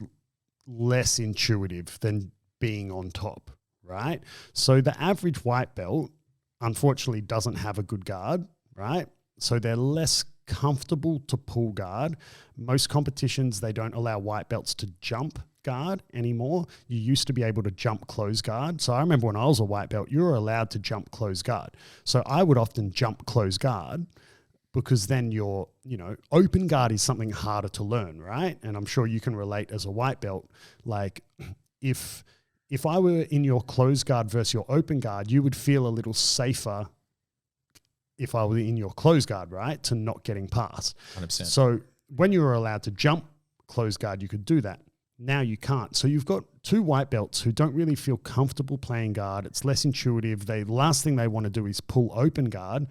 less intuitive than being on top, right? So the average white belt unfortunately doesn't have a good guard, right? So they're less comfortable to pull guard. Most competitions, they don't allow white belts to jump guard anymore. You used to be able to jump close guard. So I remember when I was a white belt, you were allowed to jump close guard. So I would often jump close guard because then your, open guard is something harder to learn, right? And I'm sure you can relate as a white belt. Like if I were in your close guard versus your open guard, you would feel a little safer if I were in your close guard, right? To not getting past. 100%. So when you were allowed to jump close guard, you could do that. Now you can't. So you've got two white belts who don't really feel comfortable playing guard. It's less intuitive. The last thing they want to do is pull open guard.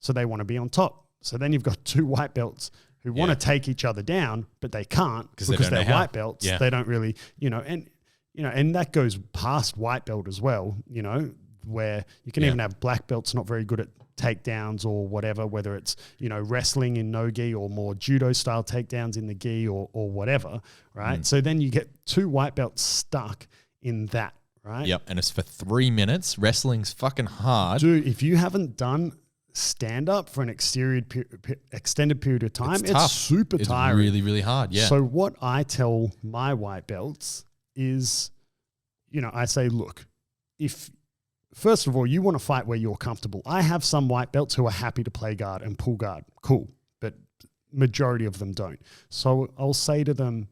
So they want to be on top. So then you've got two white belts who want to take each other down, but they can't because they're white belts. Yeah. They don't really, and that goes past white belt as well, where you can even have black belts not very good at takedowns or whatever, whether it's, wrestling in no gi or more judo style takedowns in the gi or whatever, right? So then you get two white belts stuck in that, right? Yep, and it's for 3 minutes. Wrestling's fucking hard. Dude, if you haven't done stand-up for an extended period of time, it's super tiring. It's really, really hard, yeah. So what I tell my white belts is, I say, look, first of all, you want to fight where you're comfortable. I have some white belts who are happy to play guard and pull guard. Cool. But majority of them don't. So I'll say to them,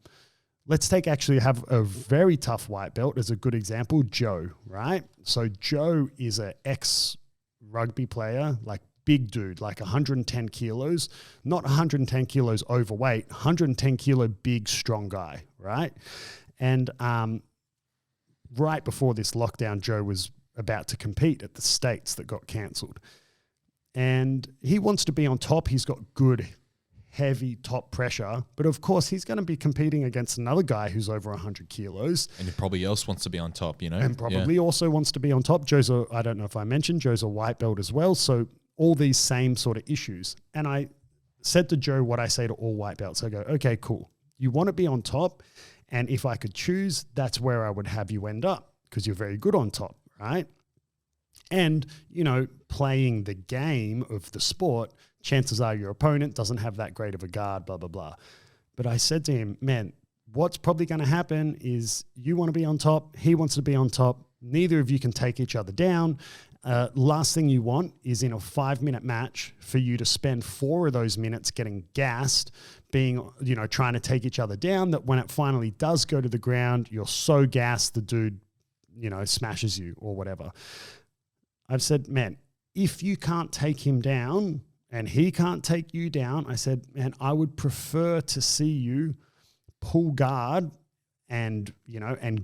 let's have a very tough white belt as a good example, Joe, right? So Joe is an ex-rugby player, like big dude, like 110 kilos, not 110 kilos overweight, 110 kilo big, strong guy, right? And right before this lockdown, Joe was about to compete at the States that got cancelled. And he wants to be on top. He's got good, heavy top pressure. But of course, he's going to be competing against another guy who's over 100 kilos. And he probably else wants to be on top, And probably also wants to be on top. I don't know if I mentioned, Joe's a white belt as well. So all these same sort of issues. And I said to Joe what I say to all white belts. I go, okay, cool. You want to be on top. And if I could choose, that's where I would have you end up because you're very good on top, right? And, playing the game of the sport, chances are your opponent doesn't have that great of a guard, blah, blah, blah. But I said to him, man, what's probably going to happen is you want to be on top, he wants to be on top, neither of you can take each other down. Last thing you want is in a 5-minute match for you to spend 4 of those minutes getting gassed, being, trying to take each other down, that when it finally does go to the ground, you're so gassed the dude, smashes you or whatever. I've said, man, if you can't take him down and he can't take you down, I said, man, I would prefer to see you pull guard and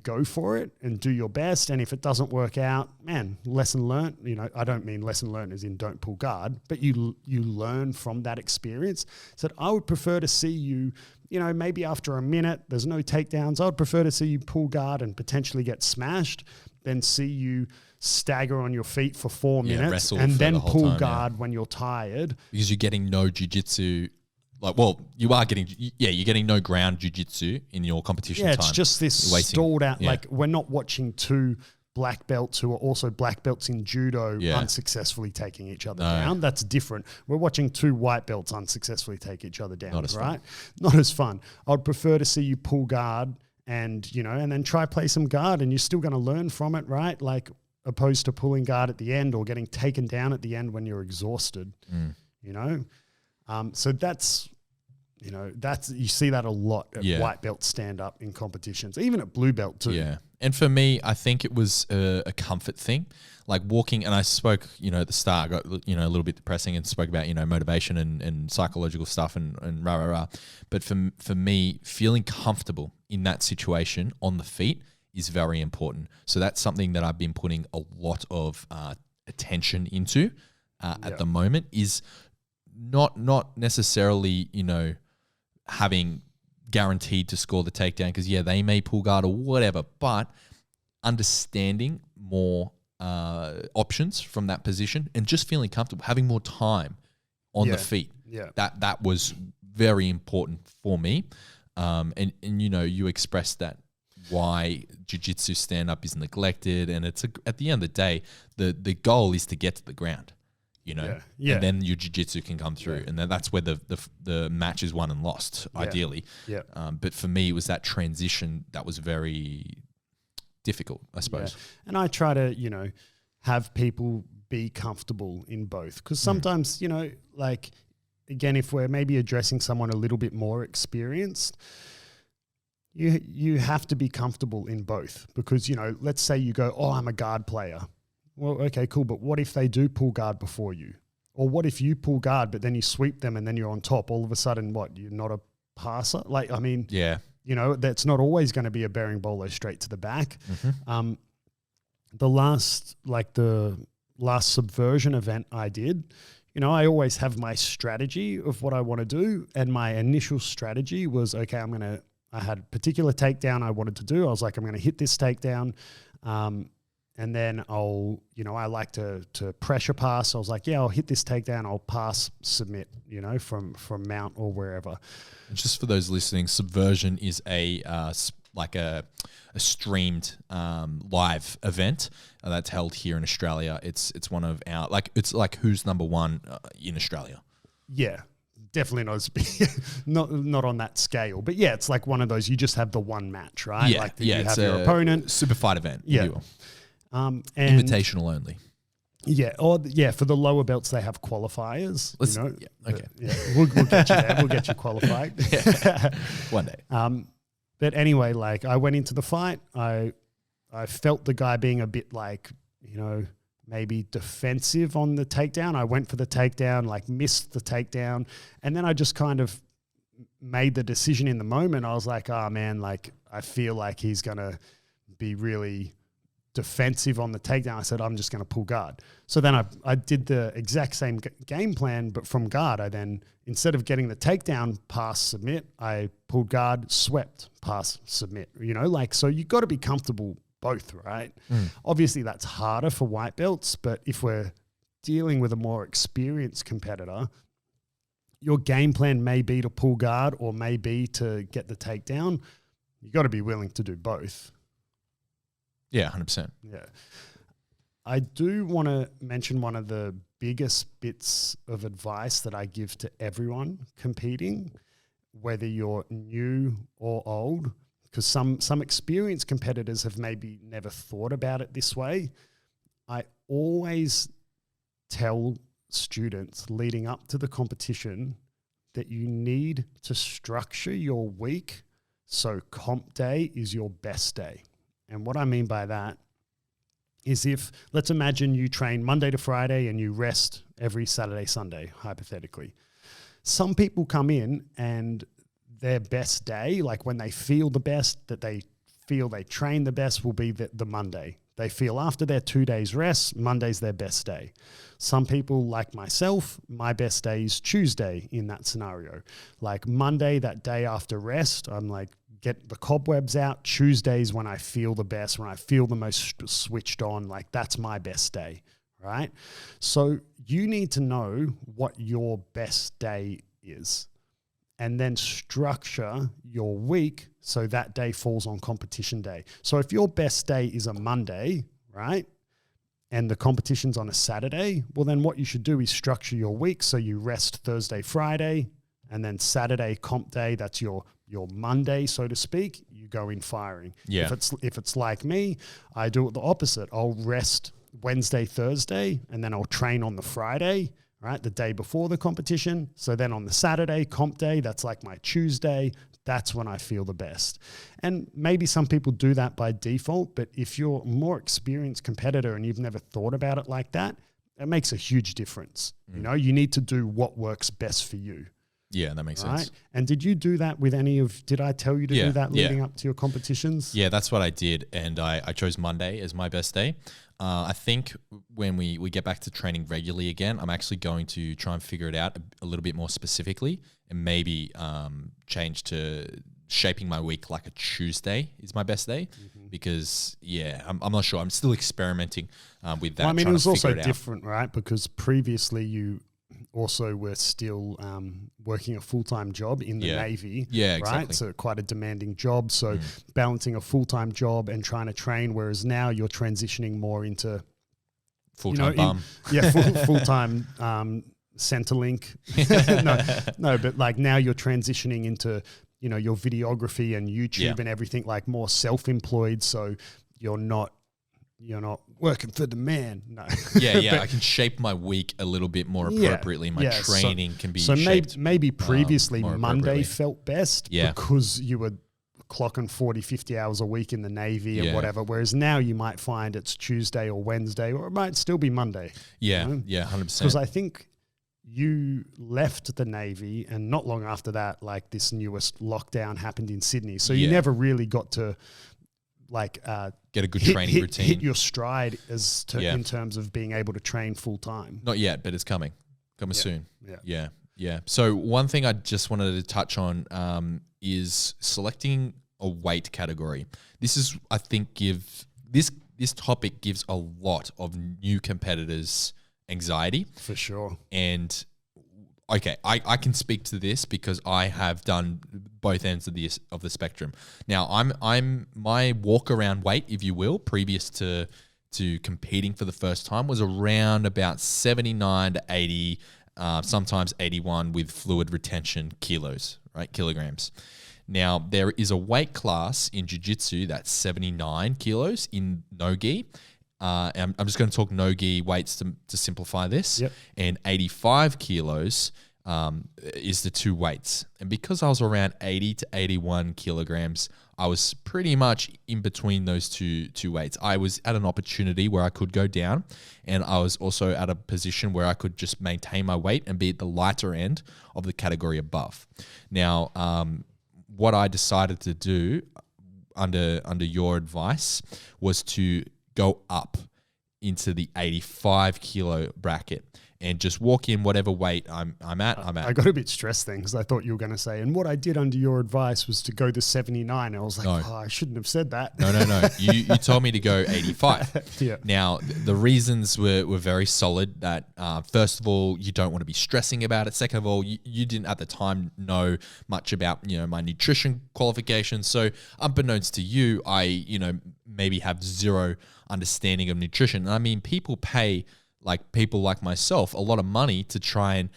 go for it and do your best. And if it doesn't work out, man, lesson learned. I don't mean lesson learned as in don't pull guard, but you learn from that experience. So I would prefer to see you, maybe after a minute, there's no takedowns. I would prefer to see you pull guard and potentially get smashed than see you stagger on your feet for 4 minutes and then pull guard when you're tired. Because you're getting no jiu-jitsu. You're getting no ground jiu-jitsu in your competition time. Yeah, it's just this stalled out. Yeah. Like, we're not watching 2 black belts who are also black belts in judo unsuccessfully taking each other down. That's different. We're watching 2 white belts unsuccessfully take each other down, right? Not as fun. I'd prefer to see you pull guard and, and then try play some guard, and you're still going to learn from it, right? Like, opposed to pulling guard at the end or getting taken down at the end when you're exhausted, So that's, you see that a lot at white belt stand up in competitions, even at blue belt too. Yeah. And for me, I think it was a comfort thing, like walking. And I spoke, at the start, got, a little bit depressing and spoke about, motivation and psychological stuff and rah, rah, rah. But for me, feeling comfortable in that situation on the feet is very important. So that's something that I've been putting a lot of attention into at the moment, is not necessarily, having guaranteed to score the takedown, because they may pull guard or whatever, but understanding more options from that position and just feeling comfortable, having more time on the feet. Yeah. That was very important for me. And you expressed that why jiu-jitsu stand-up is neglected, and it's at the end of the day, the goal is to get to the ground, and then your jiu-jitsu can come through, and then that's where the match is won and lost, ideally. Yeah. But for me, it was that transition that was very difficult, I suppose. Yeah. And I try to, have people be comfortable in both, because sometimes, like, again, if we're maybe addressing someone a little bit more experienced, you have to be comfortable in both, because, let's say you go, oh, I'm a guard player. Well, okay, cool. But what if they do pull guard before you? Or what if you pull guard, but then you sweep them and then you're on top? All of a sudden, what? You're not a passer? Like, I mean, that's not always going to be a bearing bolo straight to the back. Mm-hmm. The last subversion event I did, I always have my strategy of what I want to do. And my initial strategy was, okay, I had a particular takedown I wanted to do. I was like, I'm going to hit this takedown. And then I like to pressure pass. I was like, I'll hit this takedown. I'll pass, submit, from mount or wherever. Just for those listening, subversion is a streamed live event that's held here in Australia. It's one of our, it's like who's number one in Australia. Yeah. Definitely not as big, not on that scale, but it's like one of those. You just have the one match, right? Yeah, like you have your opponent, super fight event. Yeah, and invitational only. Yeah, for the lower belts they have qualifiers. Okay, we'll get you there. We'll get you qualified one day. But anyway, like I went into the fight, I felt the guy being a bit like maybe defensive on the takedown. I went for the takedown, like missed the takedown. And then I just kind of made the decision in the moment, I was like, oh man, like I feel like he's going to be really defensive on the takedown. I said, I'm just going to pull guard. So then I did the exact same game plan, but from guard, I then, instead of getting the takedown, pass, submit, I pulled guard, swept, pass, submit, like, so you got to be comfortable both, right? Obviously that's harder for white belts, but if we're dealing with a more experienced competitor, your game plan may be to pull guard or may be to get the takedown. You got to be willing to do both. Yeah, 100%. Yeah. I do want to mention one of the biggest bits of advice that I give to everyone competing, whether you're new or old, because some experienced competitors have maybe never thought about it this way. I always tell students leading up to the competition that you need to structure your week so comp day is your best day. And what I mean by that is let's imagine you train Monday to Friday and you rest every Saturday, Sunday, hypothetically. Some people come in and their best day, like when they feel the best, that they feel they train the best, will be the Monday. They feel after their 2 days rest, Monday's their best day. Some people, like myself, my best day is Tuesday in that scenario. Like Monday, that day after rest, I'm like, get the cobwebs out. Tuesday's when I feel the best, when I feel the most switched on, like that's my best day, right? So you need to know what your best day is and then structure your week so that day falls on competition day. So if your best day is a Monday, right, and the competition's on a Saturday, well then what you should do is structure your week so you rest Thursday, Friday, and then Saturday comp day, that's your Monday, so to speak, you go in firing. Yeah. If it's like me, I do it the opposite. I'll rest Wednesday, Thursday, and then I'll train on the Friday, right, the day before the competition. So then on the Saturday, comp day, that's like my Tuesday. That's when I feel the best. And maybe some people do that by default, but if you're a more experienced competitor and you've never thought about it like that, it makes a huge difference. You need to do what works best for you. Yeah, that makes sense. And did you do that with did I tell you to do that leading up to your competitions? Yeah, that's what I did. And I chose Monday as my best day. I think when we get back to training regularly again, I'm actually going to try and figure it out a little bit more specifically and maybe change to shaping my week like a Tuesday is my best day because, I'm not sure. I'm still experimenting with that. Well, I mean, it was also different, right? Because previously you also were still working a full-time job in the Navy, right? Exactly. So quite a demanding job. So balancing a full-time job and trying to train, whereas now you're transitioning more into full-time bum. Full-time Centrelink. No, but like now you're transitioning into, your videography and YouTube and everything, like more self-employed. So you're not working for the man. No. I can shape my week a little bit more appropriately. My training can be shaped. Maybe previously Monday felt best because you were clocking 40, 50 hours a week in the Navy and whatever. Whereas now you might find it's Tuesday or Wednesday, or it might still be Monday. 100%. Because I think you left the Navy and not long after that, like this newest lockdown happened in Sydney. So you never really got to get a good training routine, hit your stride in terms of being able to train full time. Not yet, but it's coming soon. Yeah. So one thing I just wanted to touch on is selecting a weight category. I think this topic gives a lot of new competitors anxiety for sure. And okay, I can speak to this because I have done both ends of the spectrum. Now, I'm my walk around weight, if you will, previous to competing for the first time was around about 79 to 80, sometimes 81 with fluid retention kilograms. Now, there is a weight class in jiu-jitsu that's 79 kilos in no-gi. I'm just going to talk no-gi weights to simplify this. Yep. And 85 kilos is the two weights. And because I was around 80 to 81 kilograms, I was pretty much in between those two weights. I was at an opportunity where I could go down, and I was also at a position where I could just maintain my weight and be at the lighter end of the category above. Now, what I decided to do under your advice was to go up into the 85 kilo bracket and just walk in whatever weight I'm at. I got a bit stressed then because I thought you were going to say, and what I did under your advice was to go to 79. I was like, No. I shouldn't have said that. No. You told me to go 85. Yeah. Now, the reasons were very solid that, first of all, you don't want to be stressing about it. Second of all, you didn't at the time know much about, my nutrition qualifications. So unbeknownst to you, I, maybe have zero understanding of nutrition. And I mean, people pay people like myself a lot of money to try and,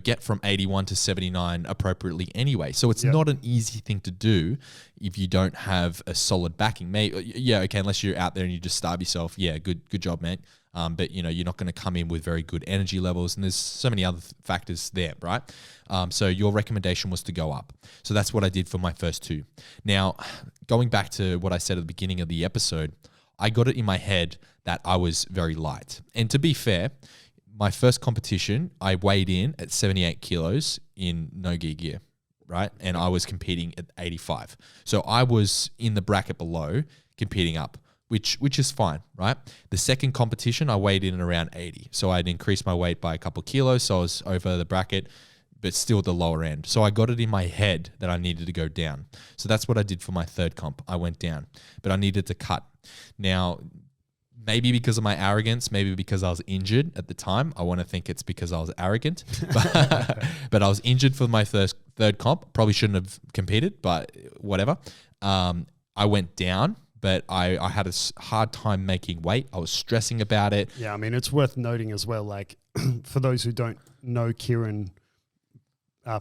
get from 81 to 79 appropriately anyway. So it's not an easy thing to do if you don't have a solid backing. Unless you're out there and you just starve yourself. Yeah, good job, mate. But you're not going to come in with very good energy levels, and there's so many other factors there, right? So your recommendation was to go up. So that's what I did for my first two. Now, going back to what I said at the beginning of the episode, I got it in my head that I was very light. And to be fair, my first competition, I weighed in at 78 kilos in no gi gear, right? And I was competing at 85. So I was in the bracket below, competing up, which is fine, right? The second competition, I weighed in at around 80. So I'd increased my weight by a couple of kilos, so I was over the bracket, but still at the lower end. So I got it in my head that I needed to go down. So that's what I did for my third comp. I went down, but I needed to cut. Now, maybe because of my arrogance, maybe because I was injured at the time. I want to think it's because I was arrogant. But I was injured for my third comp. Probably shouldn't have competed, but whatever. I went down, but I had a hard time making weight. I was stressing about it. Yeah, I mean, it's worth noting as well, for those who don't know Kieren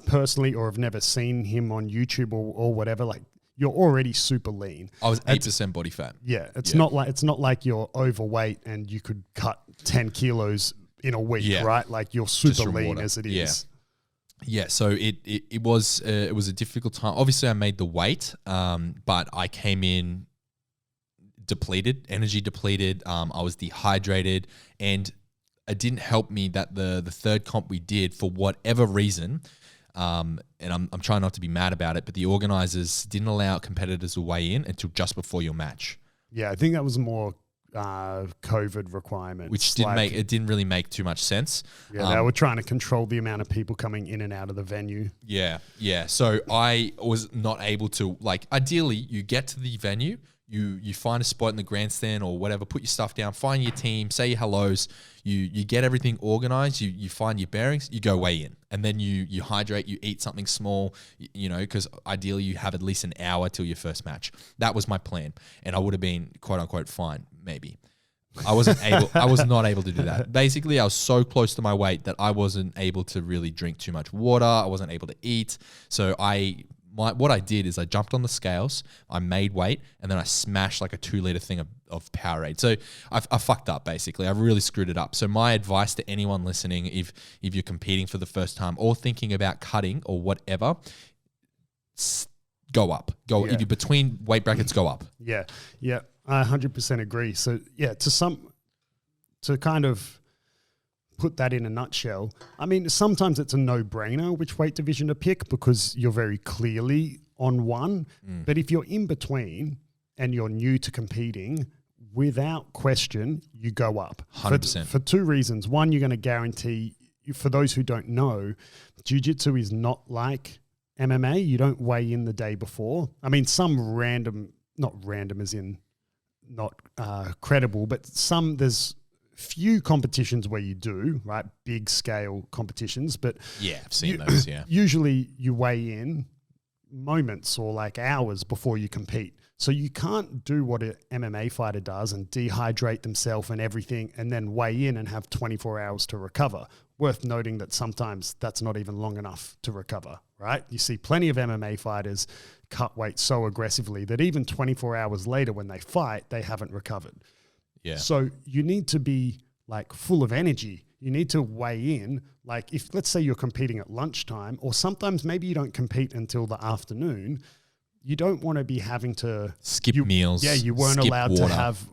personally or have never seen him on YouTube or whatever, you're already super lean. I was 8% body fat. Yeah, it's not like you're overweight and you could cut 10 kilos in a week, right? You're super lean water. As it is. Yeah, so it was a difficult time. Obviously, I made the weight, but I came in depleted, energy depleted. I was dehydrated, and it didn't help me that the third comp we did, for whatever reason, and I'm trying not to be mad about it, but the organizers didn't allow competitors to weigh in until just before your match. Yeah, I think that was more COVID requirements. Which didn't really make too much sense. Yeah, they were trying to control the amount of people coming in and out of the venue. Yeah. So I was not able to, ideally you get to the venue, you find a spot in the grandstand or whatever, put your stuff down, find your team, say your hellos, you get everything organized, you find your bearings, you go weigh in. And then you hydrate, you eat something small, because ideally you have at least an hour till your first match. That was my plan. And I would have been quote unquote fine, maybe. I was not able to do that. Basically, I was so close to my weight that I wasn't able to really drink too much water. I wasn't able to eat. So what I did is I jumped on the scales, I made weight, and then I smashed a 2-liter thing of Powerade. So I fucked up, basically. I really screwed it up. So my advice to anyone listening, if you're competing for the first time or thinking about cutting or whatever, go up. If you're between weight brackets, go up. Yeah, I 100% agree. So yeah, to kind of put that in a nutshell, I mean, sometimes it's a no-brainer which weight division to pick because you're very clearly on one. But if you're in between and you're new to competing, without question, you go up. 100%. For two reasons. One, you're going to guarantee, for those who don't know, jiu-jitsu is not like MMA. You don't weigh in the day before. I mean, some random, not random as in not credible, but there's few competitions where you do, right? Big scale competitions, but yeah, I've seen those. Yeah, usually you weigh in moments or hours before you compete, so you can't do what an MMA fighter does and dehydrate themselves and everything, and then weigh in and have 24 hours to recover. Worth noting that sometimes that's not even long enough to recover, right? You see plenty of MMA fighters cut weight so aggressively that even 24 hours later when they fight, they haven't recovered. Yeah. So you need to be full of energy. you need to weigh in. Like if, let's say you're competing at lunchtime, or sometimes maybe you don't compete until the afternoon, you don't want to be having to skip meals. Yeah, you weren't allowed water. to have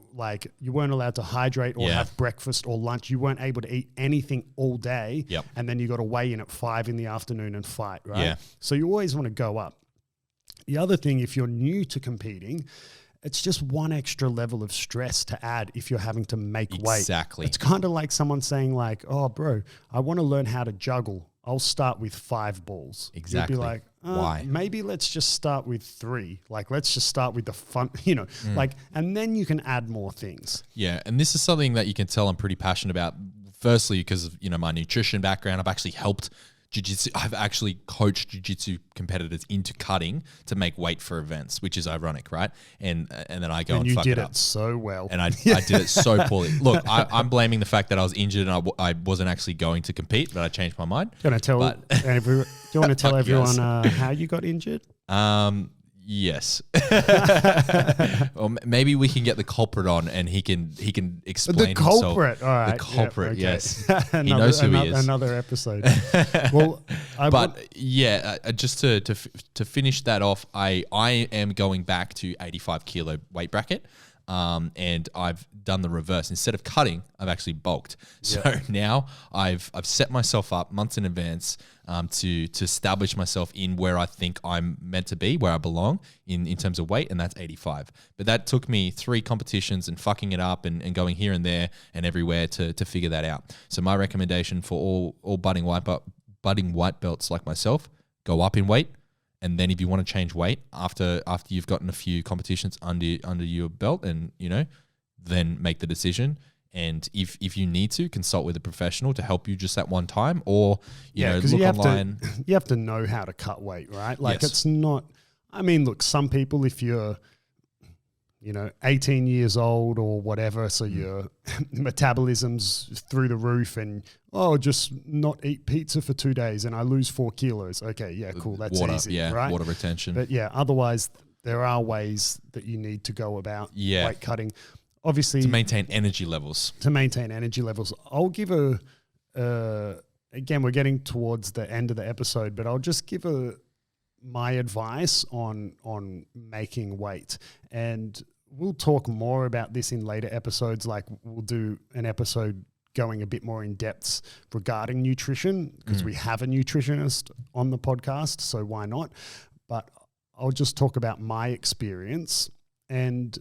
you weren't allowed to hydrate or have breakfast or lunch. You weren't able to eat anything all day. Yep. And then you got to weigh in at 5 in the afternoon and fight, right? Yeah. So you always want to go up. The other thing, if you're new to competing, it's just one extra level of stress to add if you're having to make weight. Exactly. It's kind of like someone saying like, oh, bro, I want to learn how to juggle. I'll start with 5 balls. Exactly. You'd be like, why? Maybe let's just start with 3. Like, let's just start with the fun, like, and then you can add more things. Yeah. And this is something that you can tell I'm pretty passionate about. Firstly, because of, my nutrition background, I've actually helped jiu-jitsu. I've actually coached jiu-jitsu competitors into cutting to make weight for events, which is ironic, right? And then I go and fuck it up. You did it so well. And I did it so poorly. Look, I'm blaming the fact that I was injured and I wasn't actually going to compete, but I changed my mind. Do you want to tell everyone how you got injured? Yes. Or maybe we can get the culprit on and he can explain the culprit. himself. All right. The culprit, okay. yes. He knows who he is. Another episode. Well, just to finish that off, I am going back to 85 kilo weight bracket. And I've done the reverse. Instead of cutting, I've actually bulked. So now I've set myself up months in advance to establish myself in where I think I'm meant to be, where I belong in terms of weight, and that's 85. But that took me 3 competitions and fucking it up and going here and there and everywhere to figure that out. So my recommendation for all budding white belts like myself, go up in weight. And then if you want to change weight after you've gotten a few competitions under your belt and, then make the decision. And if you need to, consult with a professional to help you just that one time, or, look online. You have to know how to cut weight, right? Like it's not, look, some people, if you're, 18 years old or whatever, so your metabolism's through the roof and, just not eat pizza for 2 days and I lose 4 kilos. Okay, yeah, cool. That's easy, right? Water retention. But otherwise there are ways that you need to go about weight cutting. Obviously, to maintain energy levels. I'll give again, we're getting towards the end of the episode, but I'll just give my advice on making weight. And we'll talk more about this in later episodes. Like we'll do an episode going a bit more in depth regarding nutrition because we have a nutritionist on the podcast. So why not? But I'll just talk about my experience, and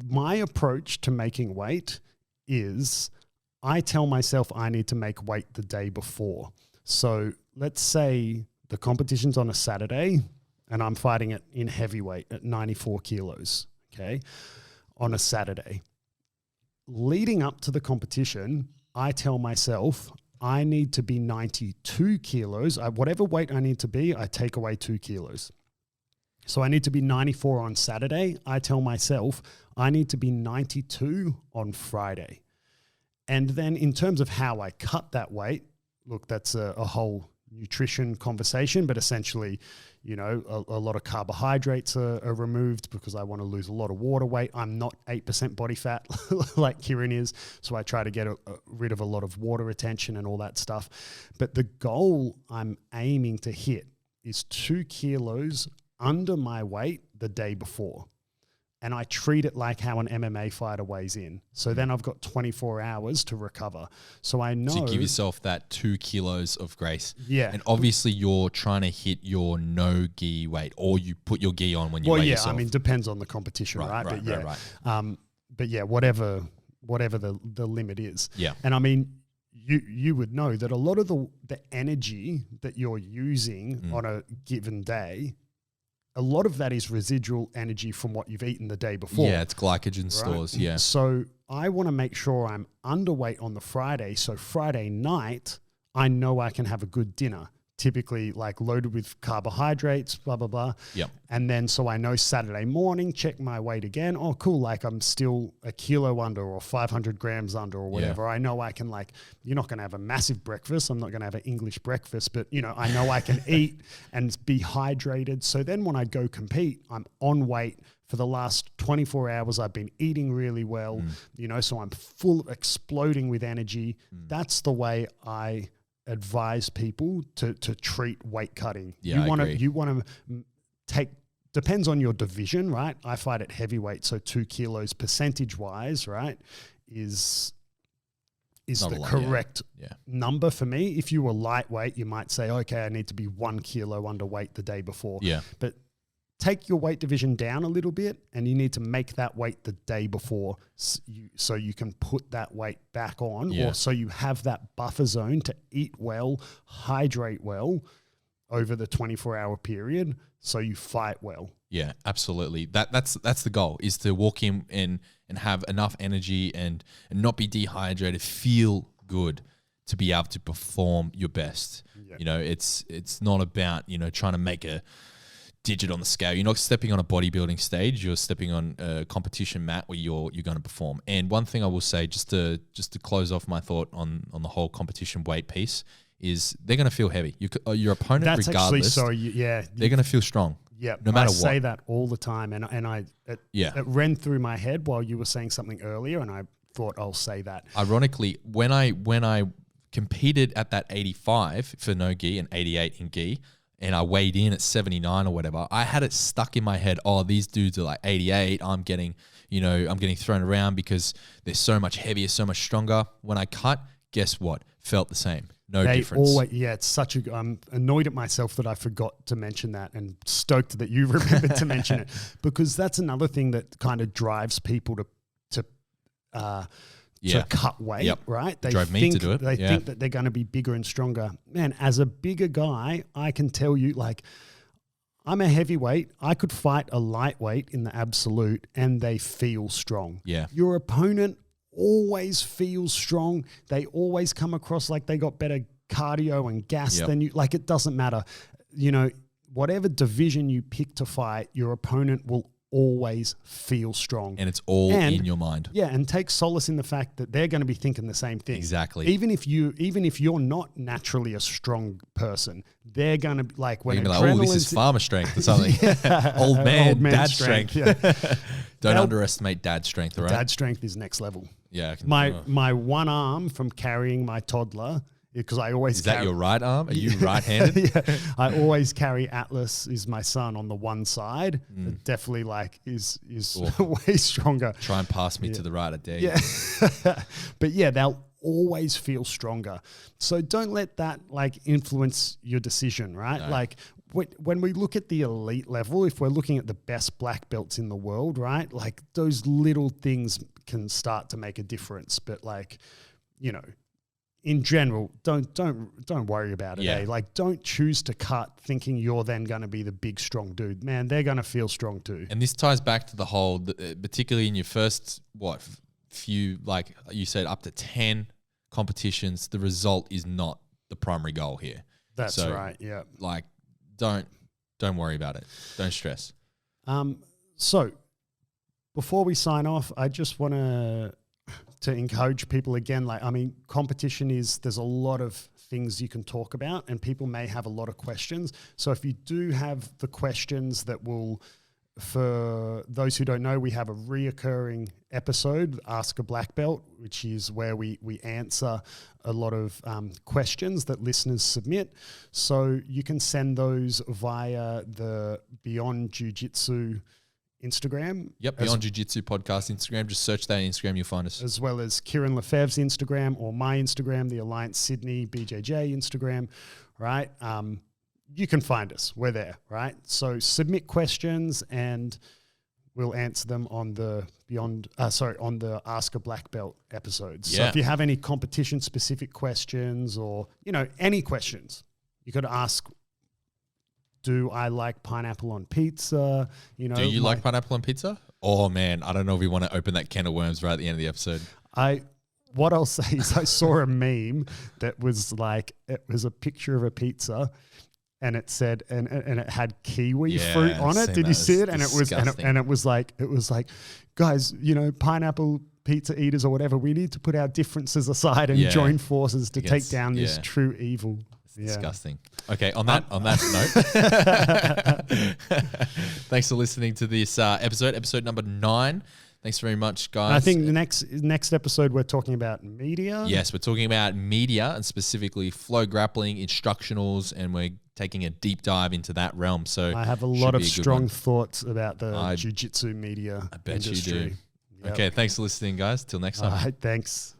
my approach to making weight is I tell myself I need to make weight the day before. So let's say the competition's on a Saturday and I'm fighting it in heavyweight at 94 kilos, okay, on a Saturday. Leading up to the competition, I tell myself I need to be 92 kilos. Whatever weight I need to be, I take away 2 kilos. So I need to be 94 on Saturday. I tell myself I need to be 92 on Friday. And then in terms of how I cut that weight, look, that's a whole nutrition conversation, but essentially, a lot of carbohydrates are removed because I want to lose a lot of water weight. I'm not 8% body fat like Kieren is, so I try to get rid of a lot of water retention and all that stuff. But the goal I'm aiming to hit is 2 kilos under my weight the day before. And I treat it like how an MMA fighter weighs in. So then I've got 24 hours to recover. So I know... To give yourself that 2 kilos of grace. Yeah. And obviously you're trying to hit your no gi weight, or you put your gi on when you weigh yourself. Depends on the competition, right? But whatever the limit is. Yeah. And you would know that a lot of the energy that you're using on a given day, a lot of that is residual energy from what you've eaten the day before. Yeah, it's glycogen stores, yeah. So I want to make sure I'm underweight on the Friday. So Friday night, I know I can have a good dinner, typically like loaded with carbohydrates, blah, blah, blah. Yep. And then so I know Saturday morning, check my weight again. Oh, cool. Like I'm still a kilo under or 500 grams under or whatever. Yeah. I know I can you're not going to have a massive breakfast. I'm not going to have an English breakfast, but I know I can eat and be hydrated. So then when I go compete, I'm on weight for the last 24 hours, I've been eating really well, so I'm exploding with energy. That's the way I advise people to treat weight cutting. Yeah, you want to take, depends on your division, right? I fight at heavyweight, so 2 kilos percentage wise, right, is the correct number for me. If you were lightweight, you might say, okay, I need to be 1 kilo underweight the day before. Yeah. But take your weight division down a little bit, and you need to make that weight the day before so you can put that weight back on, or so you have that buffer zone to eat well, hydrate well over the 24-hour period, so you fight well. Yeah, absolutely. That's the goal, is to walk in and have enough energy and not be dehydrated, feel good to be able to perform your best. Yeah. It's not about, trying to make a digit on the scale. You're not stepping on a bodybuilding stage. You're stepping on a competition mat where you're going to perform. And one thing I will say, just to close off my thought on the whole competition weight piece, is they're going to feel heavy. Your opponent, that's regardless, they're going to feel strong. Yeah, no matter what. I say that all the time, and it ran through my head while you were saying something earlier, and I thought I'll say that. Ironically, when I competed at that 85 for no gi and 88 in gi, and I weighed in at 79 or whatever, I had it stuck in my head, oh, these dudes are like 88. I'm getting thrown around because they're so much heavier, so much stronger. When I cut, guess what? Felt the same. No difference. It's such a. I'm annoyed at myself that I forgot to mention that, and stoked that you remembered to mention it, because that's another thing that kind of drives people to cut weight, right? They drove me to do it. They think that they're going to be bigger and stronger. Man, as a bigger guy, I can tell you, like, I'm a heavyweight. I could fight a lightweight in the absolute, and they feel strong. Yeah. Your opponent always feels strong. They always come across like they got better cardio and gas than you. Like, it doesn't matter. Whatever division you pick to fight, your opponent will always feel strong. And it's all in your mind. Yeah, and take solace in the fact that they're going to be thinking the same thing. Exactly. Even if you're not naturally a strong person, they're going to be like, when oh, this is farmer strength or something. Old man dad strength. Don't underestimate dad strength, all right? Dad strength is next level. Yeah. My one arm from carrying my toddler, because I always Is that your right arm? Are you right-handed? Yeah. I always carry Atlas, is my son, on the one side. It definitely is way stronger. Try and pass me to the right, I dare you. Yeah. But yeah, they'll always feel stronger. So don't let that influence your decision, right? No. Like, when we look at the elite level, if we're looking at the best black belts in the world, right? Like, those little things can start to make a difference. But in general, don't worry about it. Eh? Like, don't choose to cut thinking you're then going to be the big strong dude. Man, they're going to feel strong too. And this ties back to the whole, particularly in your first few, like you said, up to 10 competitions, the result is not the primary goal here. That's right. Yeah. Like, don't worry about it. Don't stress. So before we sign off, I just want to encourage people again. Competition there's a lot of things you can talk about, and people may have a lot of questions. So if you do have the questions that will, for those who don't know, we have a reoccurring episode, Ask a Black Belt, which is where we answer a lot of questions that listeners submit. So you can send those via the Beyond Jiu Jitsu Instagram. Yep, Beyond Jiu Jitsu podcast Instagram. Just search that on Instagram, you'll find us. As well as Kieren Lefebvre's Instagram, or my Instagram, the Alliance Sydney BJJ Instagram, right? You can find us. We're there, right? So submit questions and we'll answer them on the on the Ask a Black Belt episodes. So if you have any competition specific questions, or, any questions, you could ask, do I like pineapple on pizza? Do you like pineapple on pizza? Oh man, I don't know if we want to open that can of worms right at the end of the episode. What I'll say is, I saw a meme that was it was a picture of a pizza, and it said, and it had kiwi fruit on it. Did you see it? And it was like, guys, pineapple pizza eaters or whatever, we need to put our differences aside and join forces to take down this true evil. It's disgusting. Okay, on that note, thanks for listening to this episode number 9. Thanks very much, guys. I think the next episode we're talking about media. Yes, we're talking about media and specifically flow grappling, instructionals, and we're taking a deep dive into that realm. So I have a lot of strong thoughts about the jiu-jitsu media I bet industry. you do. Yep. Okay, thanks for listening, guys. Till next time. All right, thanks.